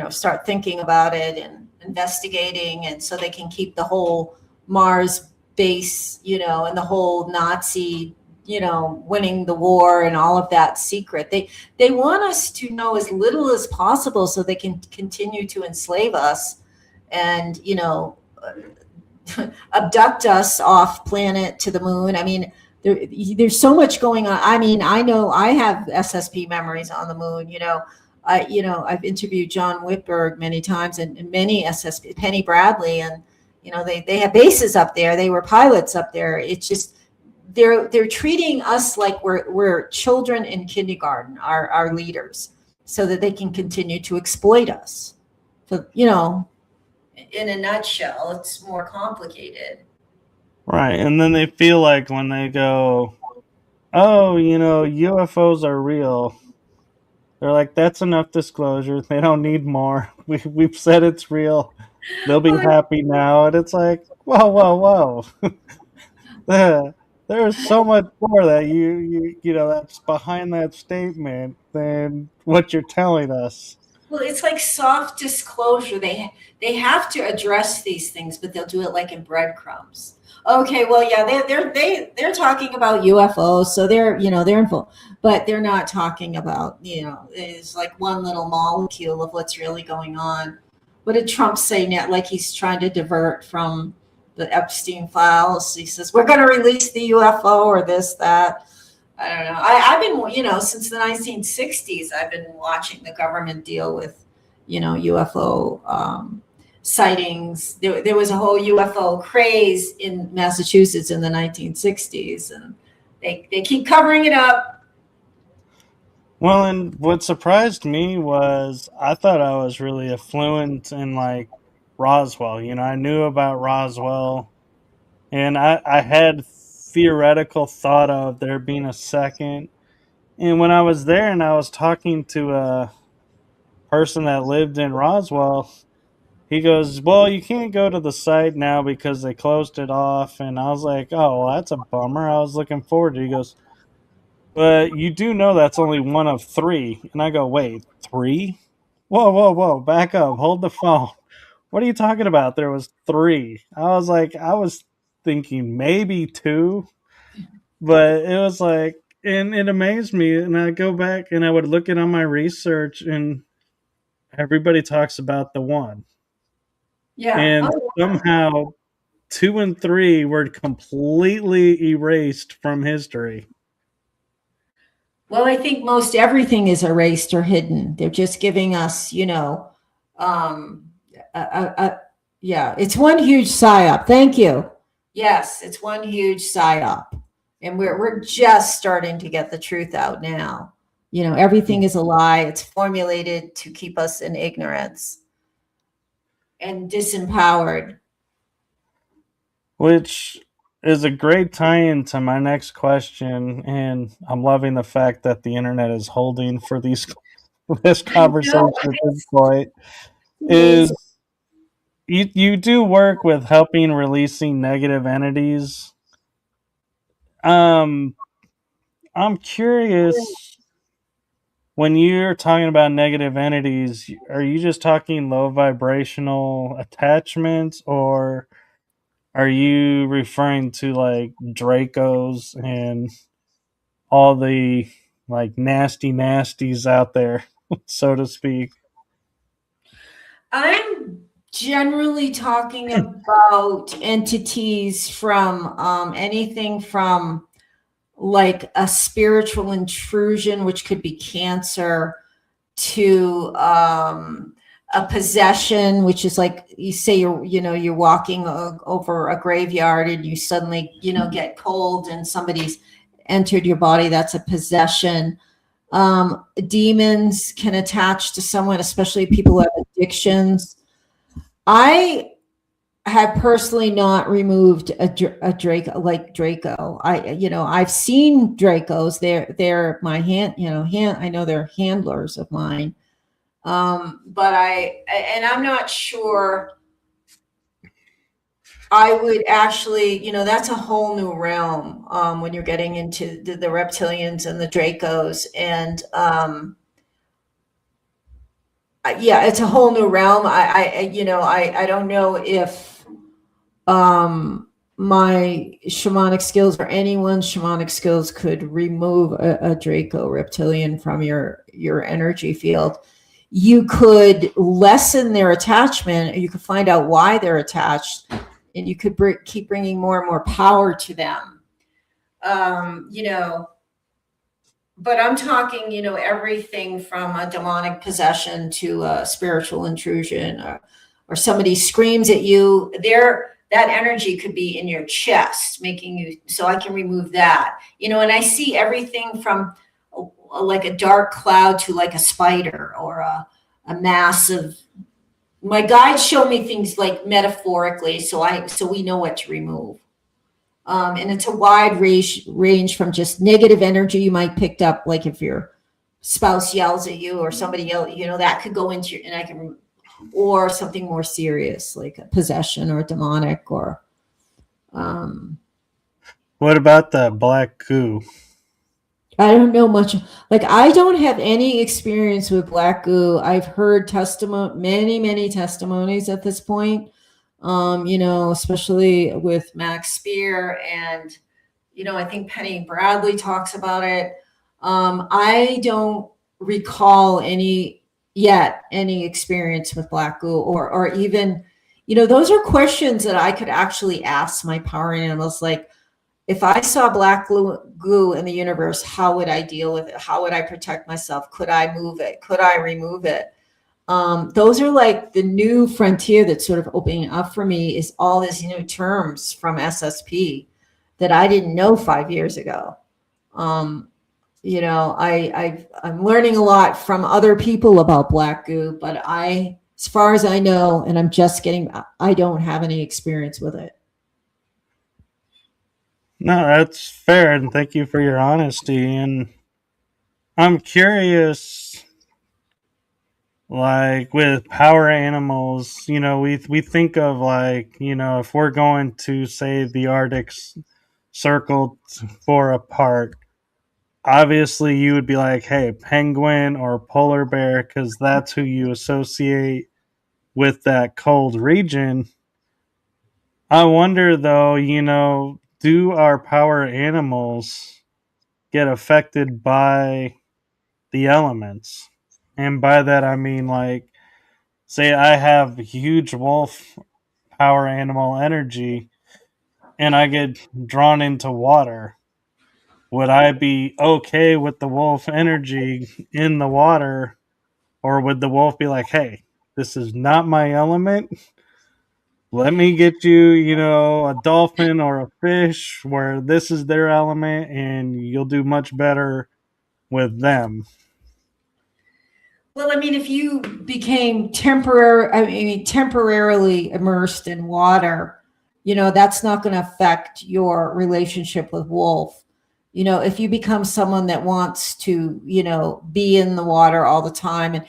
B: start thinking about it and investigating, and so they can keep the whole Mars base, and the whole Nazi, winning the war and all of that secret. They want us to know as little as possible so they can continue to enslave us and, abduct us off planet to the moon. I mean, there's so much going on. I mean, I know I have SSP memories on the moon. I've interviewed John Whitberg many times, and many SSP, Penny Bradley, and they have bases up there. They were pilots up there. It's just they're treating us like we're children in kindergarten, our leaders, so that they can continue to exploit us. So, in a nutshell, it's more complicated.
A: Right. And then they feel like when they go, oh, UFOs are real, they're like, that's enough disclosure. They don't need more. We've said it's real. They'll be happy now. And it's like, whoa, whoa, whoa. There's so much more that that's behind that statement than what you're telling us.
B: Well, it's like soft disclosure. They have to address these things, but they'll do it like in breadcrumbs. Okay, well, yeah, they're talking about UFOs, so they're in full, but they're not talking about it's like one little molecule of what's really going on. What did Trump say now? Like he's trying to divert from the Epstein files. He says we're going to release the UFO or this, that. I don't know. I've been, since the 1960s, I've been watching the government deal with, UFO sightings. There was a whole UFO craze in Massachusetts in the 1960s, and they keep covering it up.
A: Well, and what surprised me was I thought I was really affluent in like Roswell. I knew about Roswell, and I had theoretical thought of there being a second. And when I was there and I was talking to a person that lived in Roswell, he goes, well, you can't go to the site now because they closed it off. And I was like, oh, well, that's a bummer. I was looking forward to it. He goes, but you do know that's only one of three. And I go, wait, three? Whoa, whoa, whoa, back up. Hold the phone. What are you talking about? There was three. I was thinking maybe two, but it was like, and it amazed me. And I go back and I would look at on my research, and everybody talks about the one.
B: Yeah.
A: And
B: Oh,
A: somehow 2 and 3 were completely erased from history.
B: well, I think most everything is erased or hidden. They're just giving us, um, yeah, it's one huge psyop. Thank you. Yes, it's one huge psyop, and we're just starting to get the truth out now. Everything is a lie. It's formulated to keep us in ignorance and disempowered.
A: Which is a great tie-in to my next question, and I'm loving the fact that the internet is holding for this conversation at this point. Is
B: Amazing.
A: you do work with helping releasing negative entities. Um, I'm curious, when you're talking about negative entities, are you just talking low vibrational attachments, or are you referring to like Dracos and all the like nasty nasties out there, so to speak?
B: I'm generally talking about entities from anything from like a spiritual intrusion, which could be cancer, to a possession, which is like you say you're walking over a graveyard and you suddenly get cold and somebody's entered your body. That's a possession. Demons can attach to someone, especially people who have addictions. I have personally not removed a Draco like Draco. I've seen Dracos. They're my I know they're handlers of mine. But I'm not sure I would actually, that's a whole new realm when you're getting into the reptilians and the Dracos. And yeah, it's a whole new realm. I don't know if my shamanic skills or anyone's shamanic skills could remove a Draco reptilian from your energy field. You could lessen their attachment, or you could find out why they're attached, and you could keep bringing more and more power to them. But I'm talking, everything from a demonic possession to a spiritual intrusion, or somebody screams at you. That energy could be in your chest, making you, so I can remove that. And I see everything from like a dark cloud to like a spider or a massive. My guides show me things like metaphorically, so we know what to remove. And it's a wide range from just negative energy you might picked up, like if your spouse yells at you or somebody else, that could go into your, and I can, or something more serious like a possession or demonic or.
A: What about that black goo?
B: I don't know much. Like, I don't have any experience with black goo. I've heard many testimonies at this point. Especially with Max Spear, and I think Penny Bradley talks about it. I don't recall any experience with black goo, or even, those are questions that I could actually ask my power animals. Like, if I saw black goo in the universe, how would I deal with it? How would I protect myself? Could I move it? Could I remove it? Those are like the new frontier that's sort of opening up for me, is all these new terms from SSP that I didn't know 5 years ago. I'm learning a lot from other people about black goo, but as far as I know, and I don't have any experience with it.
A: No, that's fair, and thank you for your honesty. And I'm curious, like with power animals, we think of, like, if we're going to say the Arctic Circle for a park, obviously you would be like, hey, penguin or polar bear, because that's who you associate with that cold region. I wonder though, do our power animals get affected by the elements? And by that I mean, like, say I have huge wolf power animal energy and I get drawn into water. Would I be okay with the wolf energy in the water, or would the wolf be like, hey, this is not my element? Let me get you, a dolphin or a fish where this is their element and you'll do much better with them.
B: Well, I mean, if you became temporarily immersed in water, that's not going to affect your relationship with wolf. If you become someone that wants to, be in the water all the time, and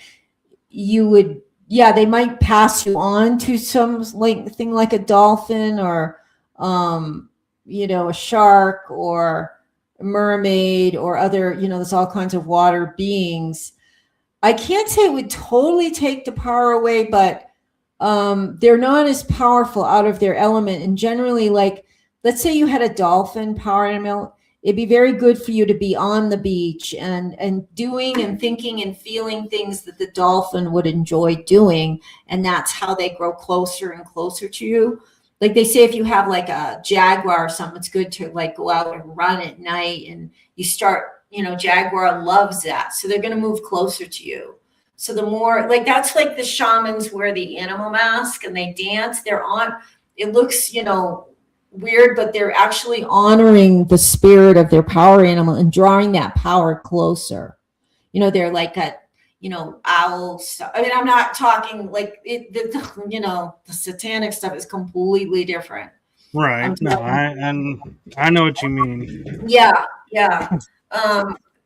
B: you would, yeah, they might pass you on to some thing like a dolphin, or, a shark, or a mermaid, or other, there's all kinds of water beings. I can't say it would totally take the power away, but they're not as powerful out of their element. And generally, like, let's say you had a dolphin power animal, it'd be very good for you to be on the beach and doing and thinking and feeling things that the dolphin would enjoy doing. And that's how they grow closer and closer to you. Like they say, if you have like a jaguar or something, it's good to like go out and run at night, and you start, jaguar loves that. So they're going to move closer to you. So the more, like, that's like the shamans wear the animal mask and they dance. It looks, weird, but they're actually honoring the spirit of their power animal and drawing that power closer. They're like a, owl stuff. I mean, I'm not talking like the satanic stuff is completely different.
A: Right. No, I know what you mean.
B: Yeah.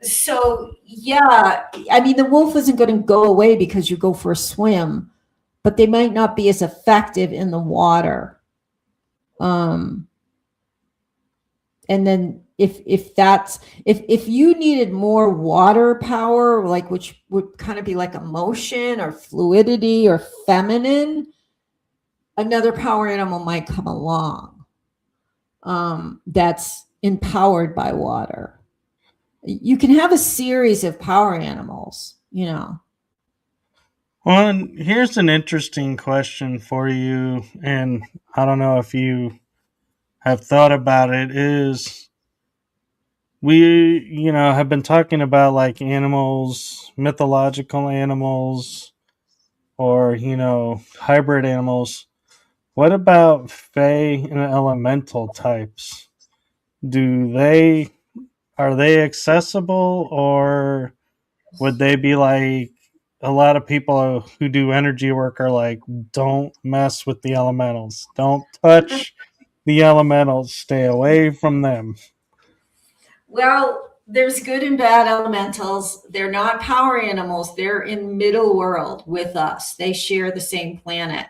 B: So yeah, I mean, the wolf isn't going to go away because you go for a swim, but they might not be as effective in the water. And then if you needed more water power, like which would kind of be like emotion or fluidity or feminine, another power animal might come along that's empowered by water. You can have a series of power animals, you know.
A: Well, and here's an interesting question for you, and I don't know if you have thought about it. Is we, have been talking about like animals, mythological animals, or hybrid animals. What about fae and elemental types? Do they Are they accessible, or would they be like a lot of people who do energy work are like, don't mess with the elementals, don't touch the elementals, stay away from them?
B: Well, there's good and bad elementals. They're not power animals. They're in middle world with us. They share the same planet.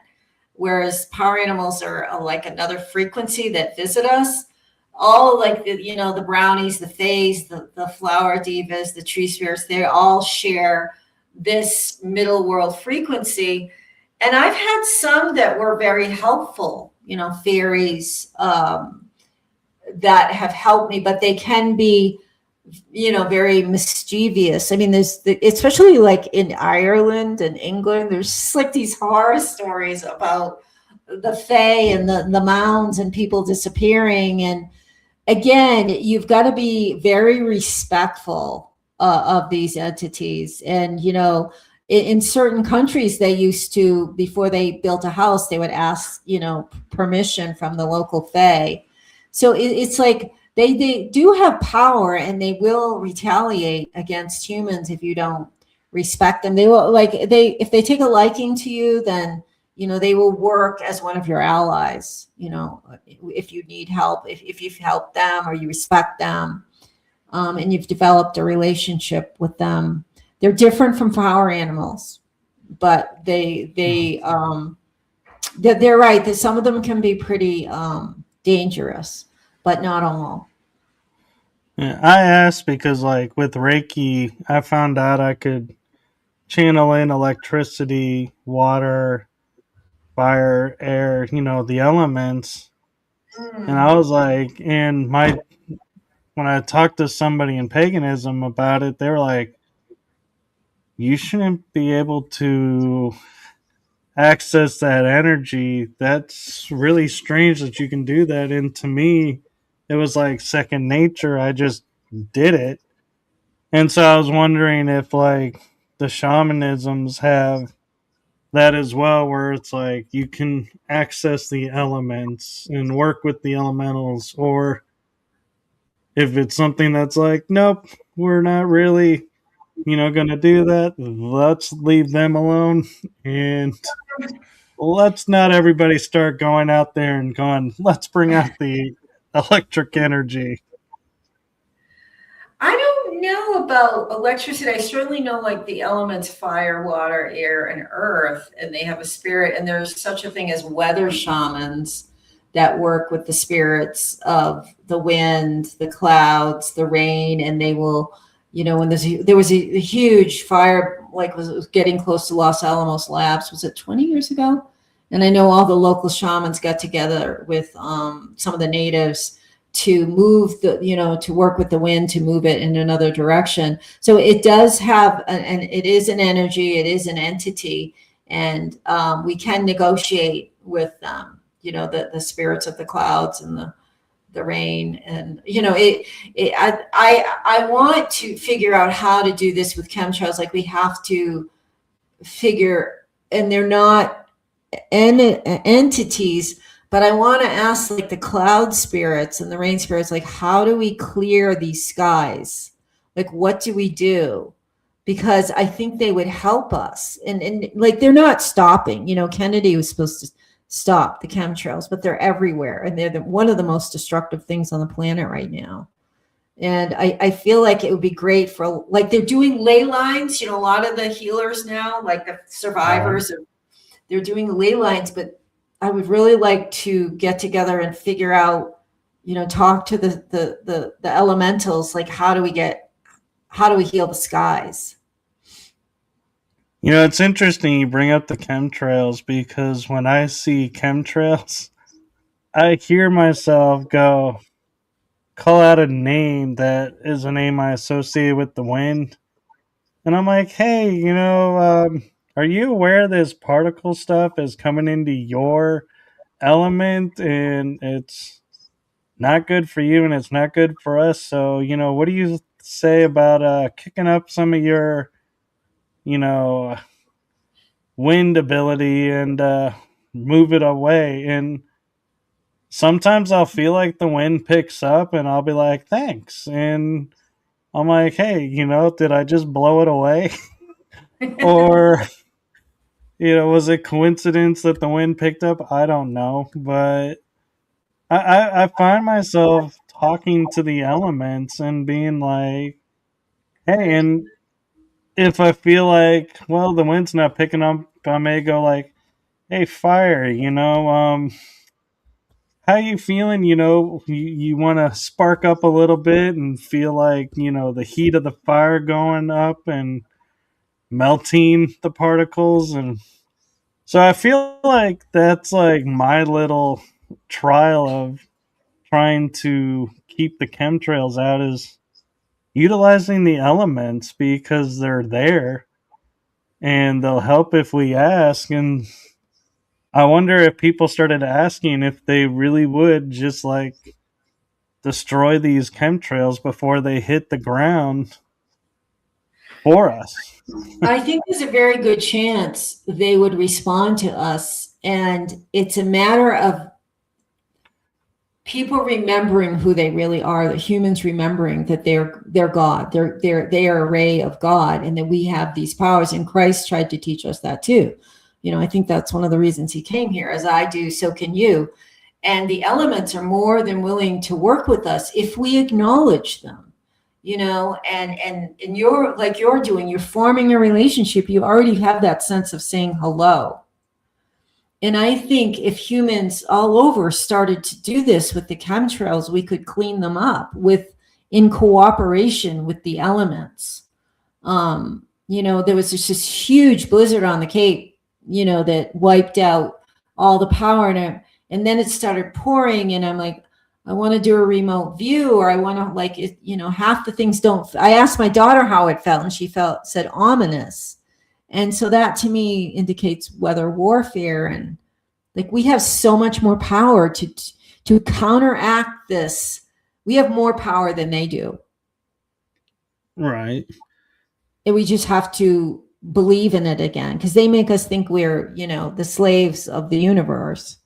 B: Whereas power animals are like another frequency that visit us. All like the brownies, the fays, the flower divas, the tree spirits, they all share this middle world frequency. And I've had some that were very helpful, fairies, that have helped me, but they can be, very mischievous. I mean, especially like in Ireland and England, there's just like these horror stories about the Fae and the mounds and people disappearing. And again, you've got to be very respectful of these entities. And, in certain countries, they used to, before they built a house, they would ask, permission from the local Fae. So it's like they do have power, and they will retaliate against humans if you don't respect them. They will, like, if they take a liking to you, then they will work as one of your allies. If you need help, if you've helped them or you respect them, and you've developed a relationship with them. They're different from power animals, but they're right that some of them can be pretty dangerous, but not all.
A: Yeah, I asked because, like, with Reiki, I found out I could channel in electricity, water, fire, air, the elements. And I was like, when I talked to somebody in paganism about it, they were like, you shouldn't be able to access that energy. That's really strange that you can do that. And to me, it was like second nature. I just did it. And so I was wondering if like the shamanisms have that as well, where it's like you can access the elements and work with the elementals, or if it's something that's like, nope, we're not really, gonna do that. Let's leave them alone, and let's not everybody start going out there and going, let's bring out the electric energy.
B: I don't know about electricity. I certainly know like the elements fire, water, air, and earth, and they have a spirit. And there's such a thing as weather shamans that work with the spirits of the wind, the clouds, the rain, and they will, when there was a huge fire, like was getting close to Los Alamos Labs. Was it 20 years ago? And I know all the local shamans got together with some of the natives to move to work with the wind to move it in another direction. So it does have and it is an energy, it is an entity, and we can negotiate with them, the spirits of the clouds and the rain. And I want to figure out how to do this with chemtrails. Like we have to figure, and they're not entities, but I want to ask like the cloud spirits and the rain spirits, like, how do we clear these skies? Like, what do we do? Because I think they would help us. And like, they're not stopping. Kennedy was supposed to stop the chemtrails, but they're everywhere. And they're one of the most destructive things on the planet right now. And I feel like it would be great for, like, they're doing ley lines, a lot of the healers now, like the survivors, they're doing ley lines, but I would really like to get together and figure out talk to the elementals, like how do we heal the skies?
A: It's interesting you bring up the chemtrails because when I see chemtrails, I hear myself go, call out a name that is a name I associate with the wind. And I'm like, hey, are you aware this particle stuff is coming into your element and it's not good for you and it's not good for us? So, what do you say about kicking up some of your, you know, wind ability and move it away? And sometimes I'll feel like the wind picks up and I'll be like, thanks. And I'm like, hey, did I just blow it away? Or, was it coincidence that the wind picked up? I don't know. But I find myself talking to the elements and being like, hey, and if I feel like, well, the wind's not picking up, I may go like, hey, fire, how you feeling? You want to spark up a little bit and feel like, the heat of the fire going up and melting the particles. And so I feel like that's like my little trial of trying to keep the chemtrails out is utilizing the elements because they're there and they'll help if we ask. And I wonder if people started asking if they really would just like destroy these chemtrails before they hit the ground for us.
B: I think there's a very good chance they would respond to us, and it's a matter of people remembering who they really are, the humans remembering that they're God, they are a ray of God, and that we have these powers. And Christ tried to teach us that too. I think that's one of the reasons he came here. As I do, so can you. And the elements are more than willing to work with us if we acknowledge them. And you're like you're doing, you're forming a relationship. You already have that sense of saying hello. And I think if humans all over started to do this with the chemtrails, we could clean them up in cooperation with the elements. There was just this huge blizzard on the Cape, that wiped out all the power, and then it started pouring, and I'm like, I want to do a remote view, or I want to like it, half the things don't. I asked my daughter how it felt, and she said ominous. And so that to me indicates weather warfare. And like we have so much more power to counteract this. We have more power than they do.
A: Right.
B: And we just have to believe in it again, because they make us think we're, the slaves of the universe.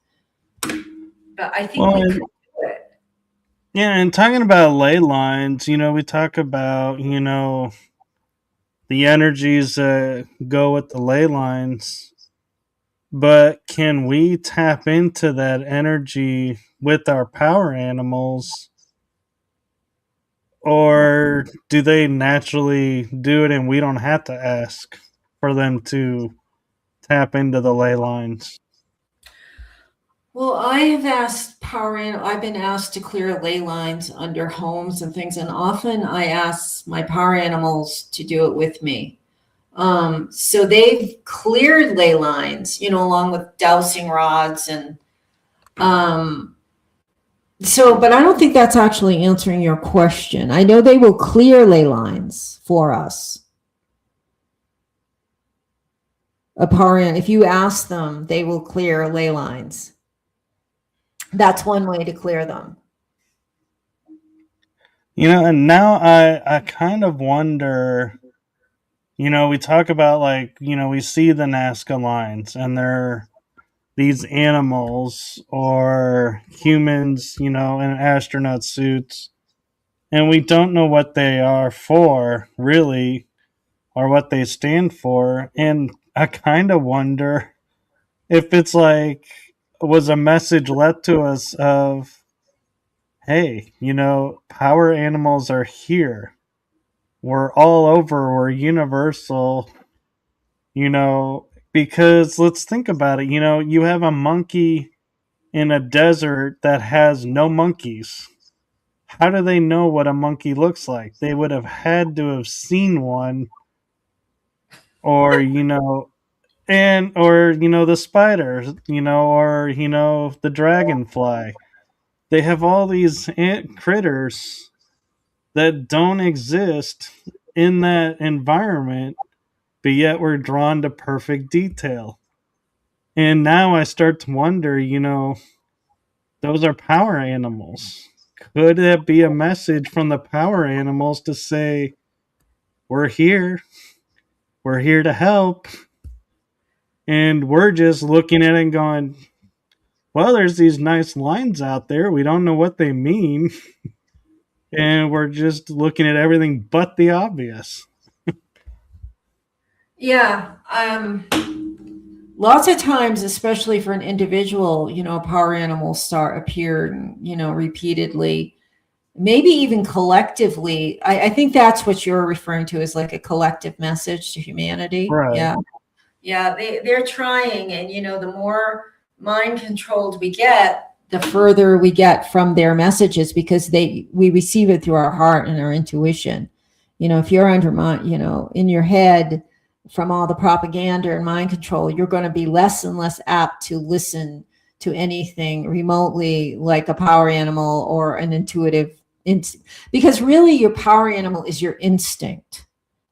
B: But I think we could do it.
A: Yeah, and talking about ley lines, we talk about, the energies that go with the ley lines. But can we tap into that energy with our power animals? Or do they naturally do it and we don't have to ask for them to tap into the ley lines?
B: Well, I've been asked to clear ley lines under homes and things, and often I ask my power animals to do it with me. So they've cleared ley lines, along with dowsing rods and but I don't think that's actually answering your question. I know they will clear ley lines for us. If you ask them, they will clear ley lines. That's one way to clear them.
A: And now I kind of wonder, we talk about like, we see the Nazca lines and they're these animals or humans, in astronaut suits, and we don't know what they are for, really, or what they stand for. And I kind of wonder if it's like, was a message left to us of, hey, power animals are here. We're all over. We're universal. Because let's think about it. You have a monkey in a desert that has no monkeys. How do they know what a monkey looks like? They would have had to have seen one, or the spiders, or the dragonfly. They have all these ant critters that don't exist in that environment, but yet we're drawn to perfect detail. And now I start to wonder, those are power animals. Could it be a message from the power animals to say, we're here, we're here to help, and we're just looking at it and going, well, there's these nice lines out there. We don't know what they mean. And we're just looking at everything but the obvious.
B: Yeah. Lots of times, especially for an individual, power animals start appearing, repeatedly, maybe even collectively. I think that's what you're referring to as like a collective message to humanity.
A: Right.
B: Yeah. Yeah. They're trying. And, the more mind controlled we get, the further we get from their messages, because we receive it through our heart and our intuition. If you're undermined, in your head from all the propaganda and mind control, you're going to be less and less apt to listen to anything remotely like a power animal or an intuitive, because really your power animal is your instinct.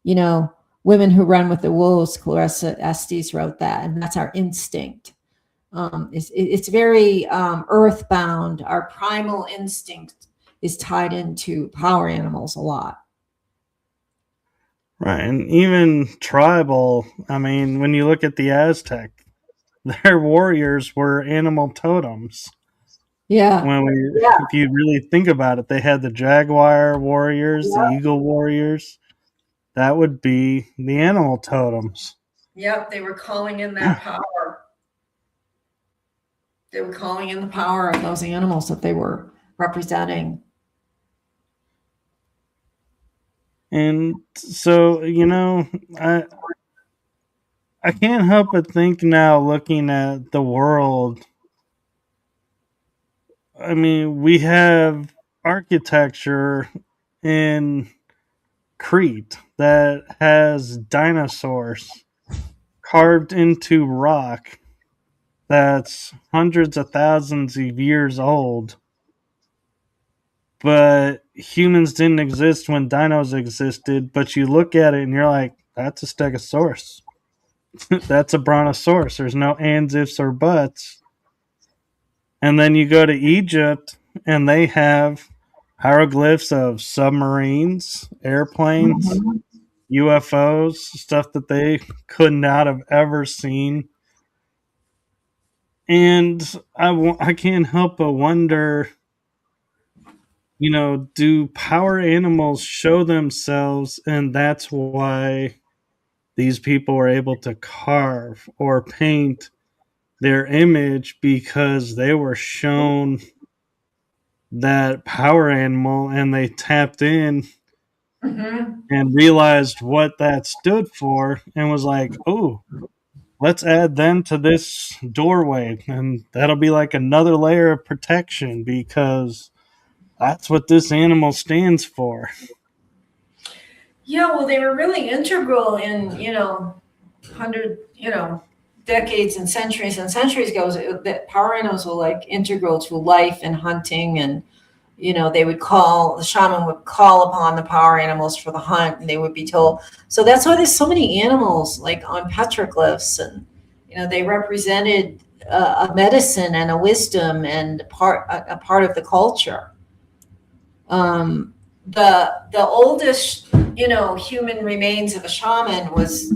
B: Women Who Run with the Wolves, Clarissa Estes wrote that, and that's our instinct. It's very earthbound. Our primal instinct is tied into power animals a lot.
A: Right. And even tribal, when you look at the Aztec, their warriors were animal totems.
B: Yeah.
A: If you really think about it, they had the jaguar warriors, the eagle warriors. That would be the animal totems.
B: Yep, they were calling in that power. They were calling in the power of those animals that they were representing.
A: And so, I can't help but think now, looking at the world. We have architecture in Crete that has dinosaurs carved into rock that's hundreds of thousands of years old. But humans didn't exist when dinos existed, but you look at it and you're like, that's a stegosaurus. That's a brontosaurus. There's no ands, ifs, or buts. And then you go to Egypt and they have hieroglyphs of submarines, airplanes, UFOs, stuff that they could not have ever seen. And I can't help but wonder, do power animals show themselves, and that's why these people were able to carve or paint their image, because they were shown that power animal and they tapped in and realized what that stood for and was like, oh, let's add them to this doorway, and that'll be like another layer of protection because that's what this animal stands for.
B: Yeah, well, they were really integral in, decades and centuries ago. That power animals were like integral to life and hunting, and the shaman would call upon the power animals for the hunt, and they would be told. So that's why there's so many animals like on petroglyphs, and they represented a medicine and a wisdom and a part of the culture. The oldest human remains of a shaman was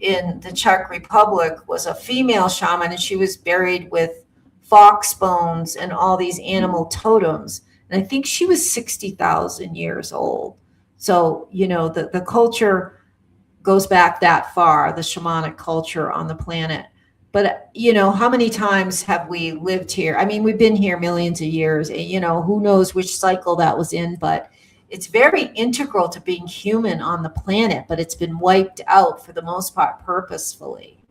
B: in the Czech Republic, was a female shaman, and she was buried with fox bones and all these animal totems. And I think she was 60,000 years old. So, the culture goes back that far, the shamanic culture on the planet. But, how many times have we lived here? We've been here millions of years. Who knows which cycle that was in, but it's very integral to being human on the planet, but it's been wiped out for the most part purposefully.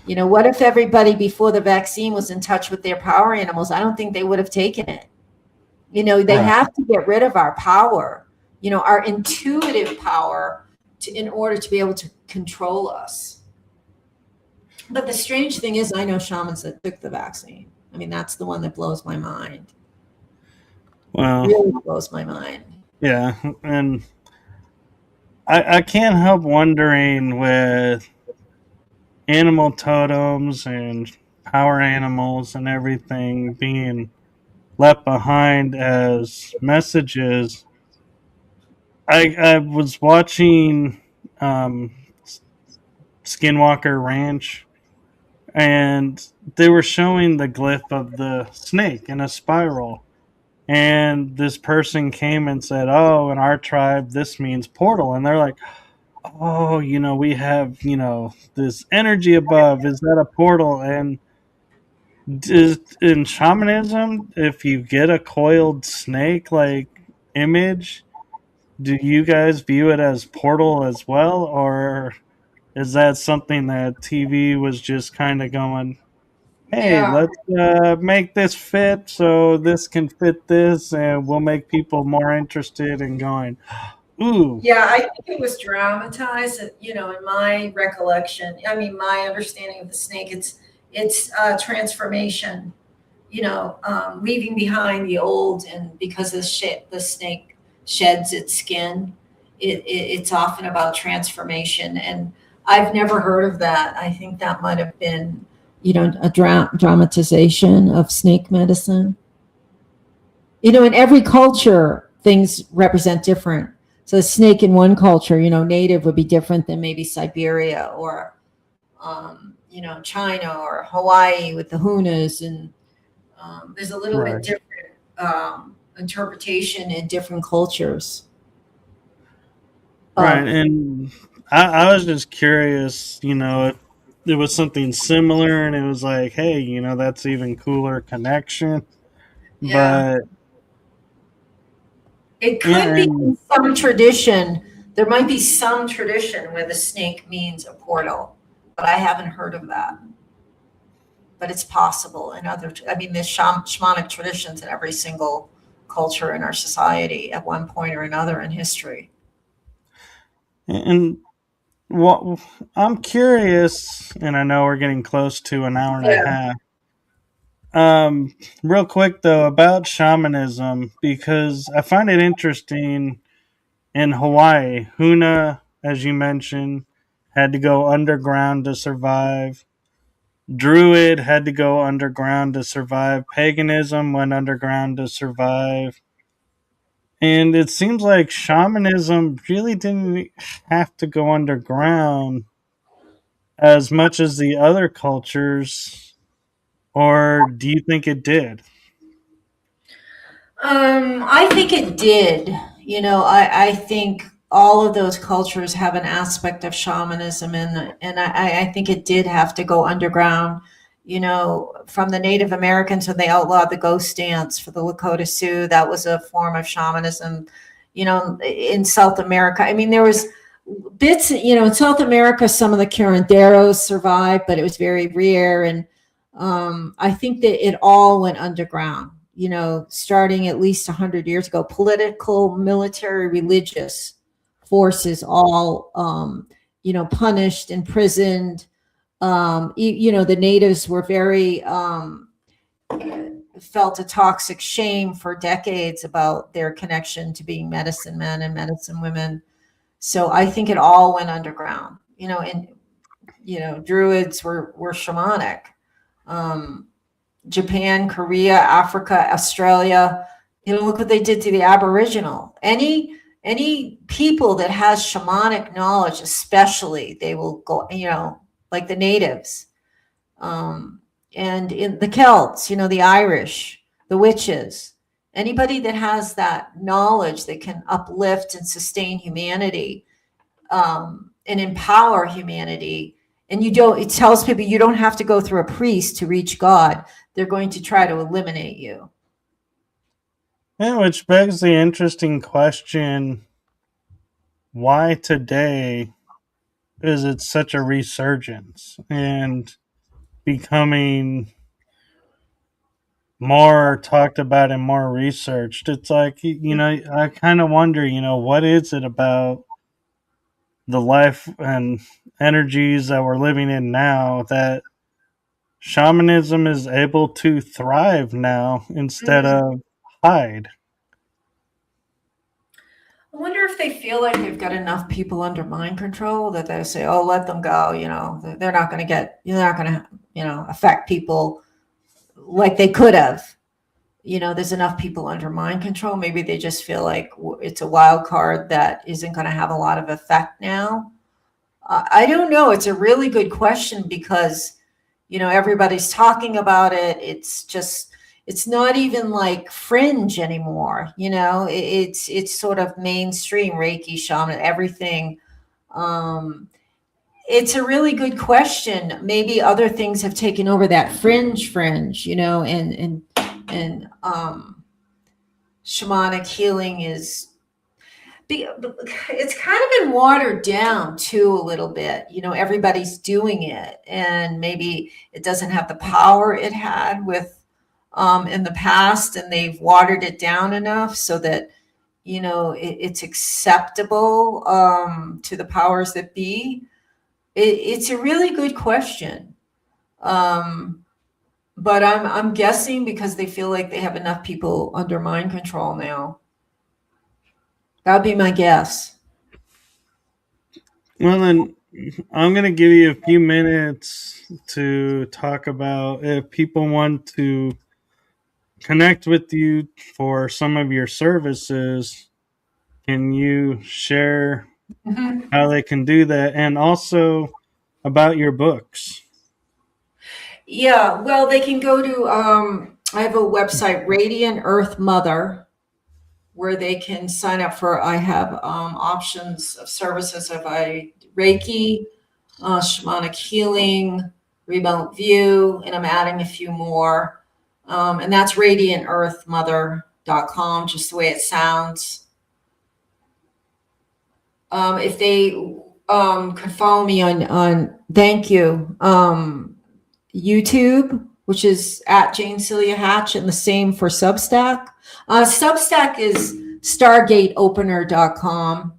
B: What if everybody before the vaccine was in touch with their power animals? I don't think they would have taken it. They
A: Right.
B: have to get rid of our power, our intuitive power in order to be able to control us. But the strange thing is, I know shamans that took the vaccine. I mean, that's the one that blows my mind.
A: Well,
B: Really blows my mind.
A: yeah, and I can't help wondering with animal totems and power animals and everything being left behind as messages. I was watching um, Skinwalker Ranch, and they were showing the glyph of the snake in a spiral. And this person came and said, "Oh, in our tribe, this means portal." And they're like, "Oh, we have, this energy above. Is that a portal?" And in shamanism, if you get a coiled snake like image, do you guys view it as portal as well, or is that something that TV was just kind of going, "Hey,
B: Yeah.
A: let's make this fit so this can fit this, and we'll make people more interested in going, ooh,
B: Yeah, I think it was dramatized, in my recollection. I mean, my understanding of the snake, it's transformation, leaving behind the old, and because the snake sheds its skin, it's often about transformation. And I've never heard of that. I think that might have been, a dramatization of snake medicine. In every culture, things represent different. So a snake in one culture, native would be different than maybe Siberia or, China or Hawaii with the Hunas. And there's a little bit
A: right,
B: different interpretation in different cultures.
A: right."
B: Of
A: And I was just curious, if it was something similar and it was like, hey, that's even cooler connection.
B: Yeah,
A: But
B: it
A: yeah,
B: could be
A: and
B: in some tradition. There might be some tradition where the snake means a portal, but I haven't heard of that. But it's possible in other. I mean, there's shamanic traditions in every single culture in our society at one point or another in history.
A: and what I'm curious, and I know we're getting close to an hour and a
B: Yeah.
A: half. Real quick though about shamanism, because I find it interesting. In Hawaii, Huna, as you mentioned, had to go underground to survive. Druid had to go underground to survive. Paganism went underground to survive. And it seems like shamanism really didn't have to go underground as much as the other cultures, or do you think it did?
B: I think it did. I think all of those cultures have an aspect of shamanism, and I think it did have to go underground. From the Native Americans when they outlawed the ghost dance for the Lakota Sioux, that was a form of shamanism. In South America, I mean, there was bits. In South America, some of the curanderos survived, but it was very rare. And I think that it all went underground, starting at least 100 years ago. Political, military, religious forces all, punished, imprisoned. The natives were very, felt a toxic shame for decades about their connection to being medicine men and medicine women. So I think it all went underground, and, druids were shamanic. Um, Japan, Korea, Africa, Australia. Look what they did to the Aboriginal. Any people that has shamanic knowledge, especially, they will go, like the natives. And in the Celts, the Irish, the witches, anybody that has that knowledge that can uplift and sustain humanity, and empower humanity. And it tells people you don't have to go through a priest to reach God. They're going to try to eliminate you.
A: Yeah, which begs the interesting question, why today is it such a resurgence? And becoming more talked about and more researched. It's like, I kind of wonder, what is it about the life and energies that we're living in now that shamanism is able to thrive now instead
B: Mhm.
A: of hide?
B: I wonder if they feel like they've got enough people under mind control that they say, "Oh, let them go." They're not going to they're not going to, affect people like they could have. There's enough people under mind control. Maybe they just feel like it's a wild card that isn't going to have a lot of effect now. I don't know. It's a really good question because, everybody's talking about it. It's not even like fringe anymore. It's sort of mainstream Reiki, shaman, everything. Um, it's a really good question. Maybe other things have taken over that fringe, and shamanic healing it's kind of been watered down too a little bit. Everybody's doing it, and maybe it doesn't have the power it had with in the past, and they've watered it down enough so that it's acceptable to the powers that be. It's a really good question. Um, but I'm guessing because they feel like they have enough people under mind control now. That'd be my guess.
A: Well, then I'm going to give you a few minutes to talk about if people want to connect with you for some of your services. Can you share
B: Mhm.
A: how they can do that, and also about your books?
B: Yeah, well, they can go to, I have a website, Radiant Earth Mother, where they can sign up for, I have options of services of Reiki, shamanic healing, remote view, and I'm adding a few more. And that's radiantearthmother.com, just the way it sounds. If they could follow me on thank you, YouTube, which is at Jane Celia Hatch, and the same for Substack. Substack is stargateopener.com.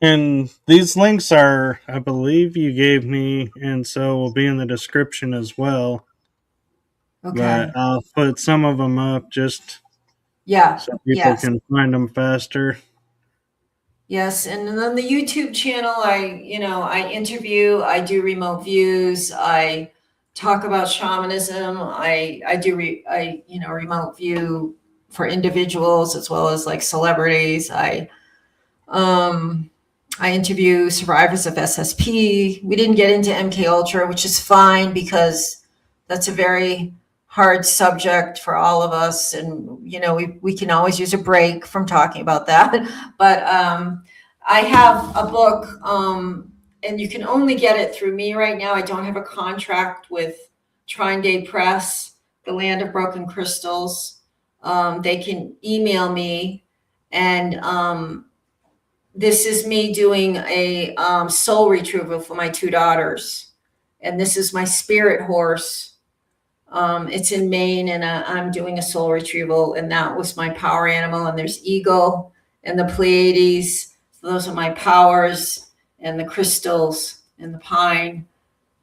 A: And these links are, I believe, you gave me, and so will be in the description as well. But
B: Okay.
A: I'll put some of them up just
B: Yeah.
A: so people
B: Yes.
A: can find them faster.
B: Yes. And then on the YouTube channel, I interview, I do remote views, I talk about shamanism. I do, remote view for individuals as well as like celebrities. Um, I interview survivors of SSP. We didn't get into MKUltra, which is fine because that's a very hard subject for all of us, and we can always use a break from talking about that. But I have a book, and you can only get it through me right now. I don't have a contract with Trine Day Press, the Land of Broken Crystals. They can email me, and this is me doing a soul retrieval for my two daughters. And this is my spirit horse. It's in Maine, and I'm doing a soul retrieval, and that was my power animal. And there's Eagle and the Pleiades. So those are my powers, and the crystals and the pine.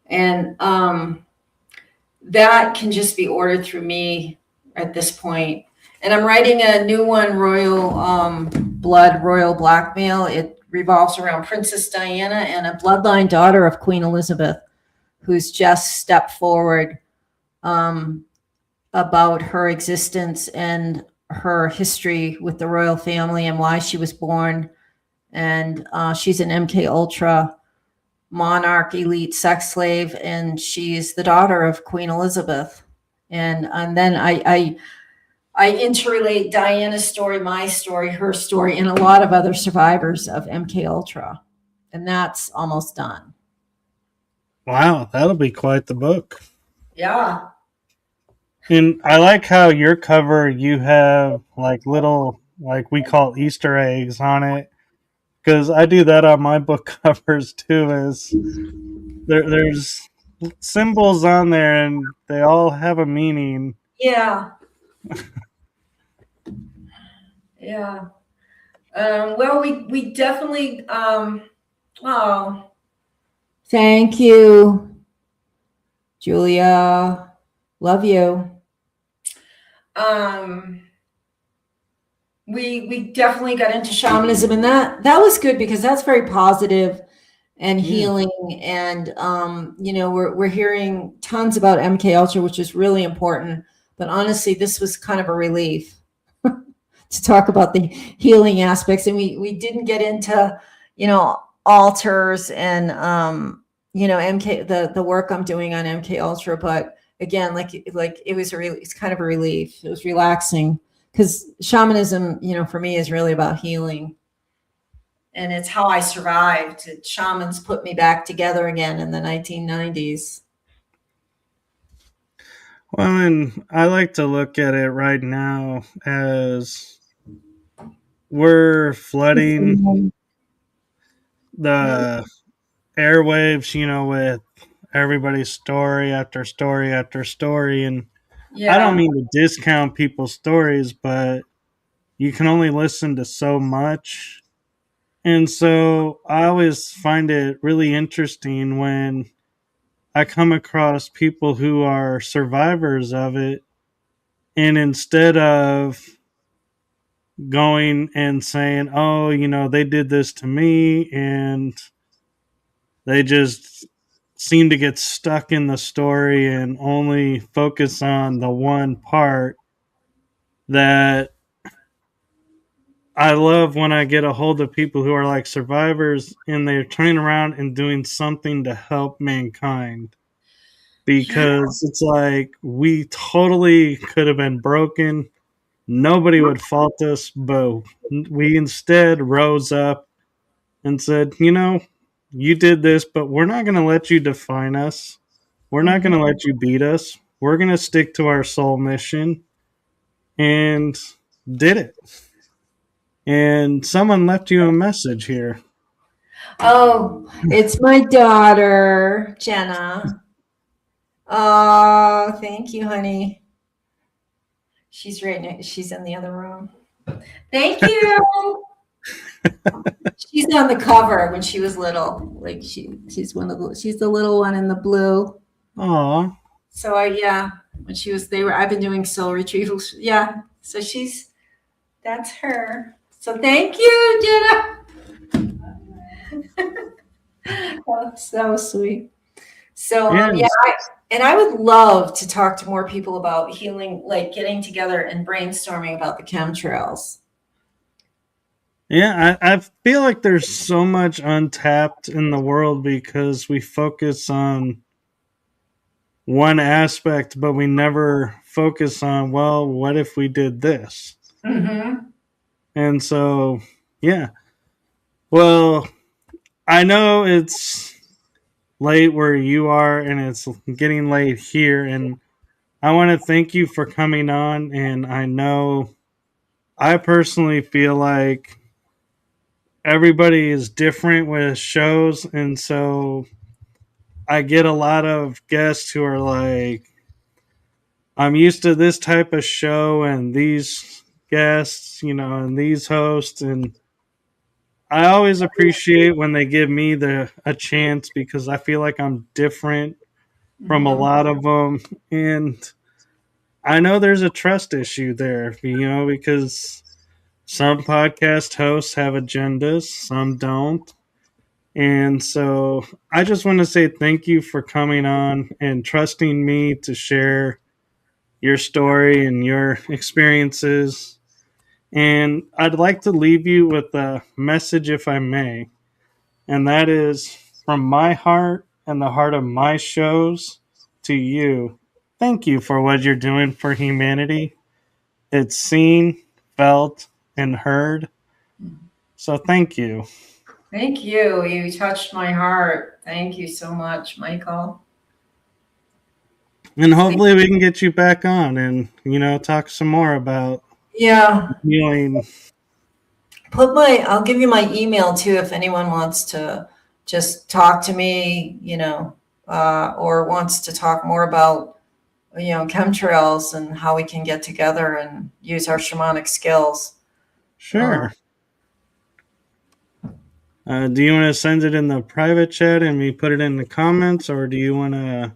B: And that can just be ordered through me at this point. And I'm writing a new one, Royal Blood, Royal Blackmail. It revolves around Princess Diana and a bloodline daughter of Queen Elizabeth, who's just stepped forward about her existence and her history with the royal family and why she was born. And she's an MKUltra monarch elite sex slave, and she's the daughter of Queen Elizabeth. And then I interrelate Diana's story, my story, her story, and a lot of other survivors of MKUltra, and that's almost done.
A: Wow, that'll be quite the book.
B: Yeah.
A: And I like how your cover, you have like little, like we call Easter eggs on it, because I do that on my book covers too. Is there's symbols on there and they all have a meaning.
B: Yeah. Yeah. Well, we definitely, oh, thank you, Julia. Love you. Um, we definitely got into shamanism, and that was good because that's very positive and
A: Yeah.
B: healing. And we're hearing tons about MKUltra, which is really important. But honestly, this was kind of a relief to talk about the healing aspects. And we didn't get into, altars and MK the work I'm doing on MKUltra. But again, like it's kind of a relief. It was relaxing because shamanism, for me is really about healing. And it's how I survived. Shamans put me back together again in the 1990s.
A: Well, and I like to look at it right now as we're flooding the airwaves, with everybody's story after story after story. And I don't
B: Yeah.
A: mean to discount people's stories, but you can only listen to so much. And so I always find it really interesting when I come across people who are survivors of it. And instead of going and saying, oh, they did this to me, and they just seem to get stuck in the story and only focus on the one part that I love when I get a hold of people who are like survivors and they're turning around and doing something to help mankind.
B: Yeah.
A: Because it's like we totally could have been broken. Nobody would fault us, but we instead rose up and said, you did this, but we're not going to let you define us. We're not going to
B: Mhm.
A: let you beat us. We're going to stick to our soul mission and did it. And someone left you a message here.
B: Oh, it's my daughter, Jenna. Oh, thank you, honey. She's right now. She's in the other room. Thank you. She's on the cover when she was little. Like she's the little one in the blue.
A: Aw.
B: So yeah, when she was I've been doing soul retrievals. Yeah. So that's her. So thank you, Jenna. Oh, so sweet. So yeah,
A: Yes.
B: and I would love to talk to more people about healing, like getting together and brainstorming about the chemtrails.
A: Yeah, I feel like there's so much untapped in the world because we focus on one aspect, but we never focus on, well, what if we did this?
B: Mm-hmm.
A: And so, yeah. Well, I know it's late where you are and it's getting late here. And I want to thank you for coming on. And I know I personally feel like everybody is different with shows. And so I get a lot of guests who are like, I'm used to this type of show and these guests, and these hosts. And I always appreciate when they give me a chance because I feel like I'm different from a
B: Mm-hmm.
A: lot of them. And I know there's a trust issue there, because some podcast hosts have agendas, some don't. And so I just want to say thank you for coming on and trusting me to share your story and your experiences. And I'd like to leave you with a message, if I may. And that is from my heart and the heart of my shows to you. Thank you for what you're doing for humanity. It's seen, felt, and heard. So thank you.
B: Thank you. You touched my heart. Thank you so much, Michael.
A: And hopefully we can get you back on and, talk some more about
B: Yeah,
A: healing.
B: I'll give you my email too if anyone wants to just talk to me, or wants to talk more about, chemtrails and how we can get together and use our shamanic skills.
A: Sure. Do you want to send it in the private chat and we put it in the comments, or do you want to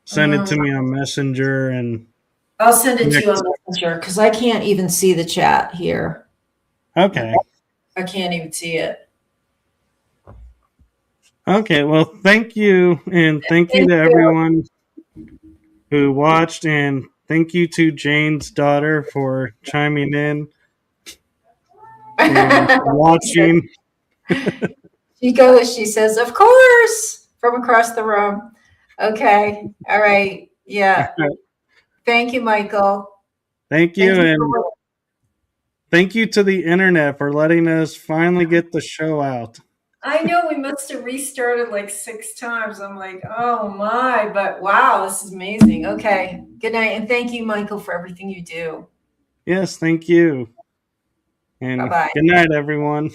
A: send it to me on Messenger? And
B: I'll send it to you on Messenger because I can't even see the chat here.
A: Okay.
B: I can't even see it.
A: Okay, well, thank you, and thank you to everyone who watched, and thank you to Jane's daughter for chiming in and watching.
B: She says, of course, from across the room. Okay. All right. Yeah. Thank you, Michael.
A: Thank you, and thank you to the internet for letting us finally get the show out.
B: I know we must have restarted like 6 times. I'm like, oh my, but wow, this is amazing. Okay. Good night. And thank you, Michael, for everything you do.
A: Yes, thank you. And
B: Bye-bye.
A: good night, everyone.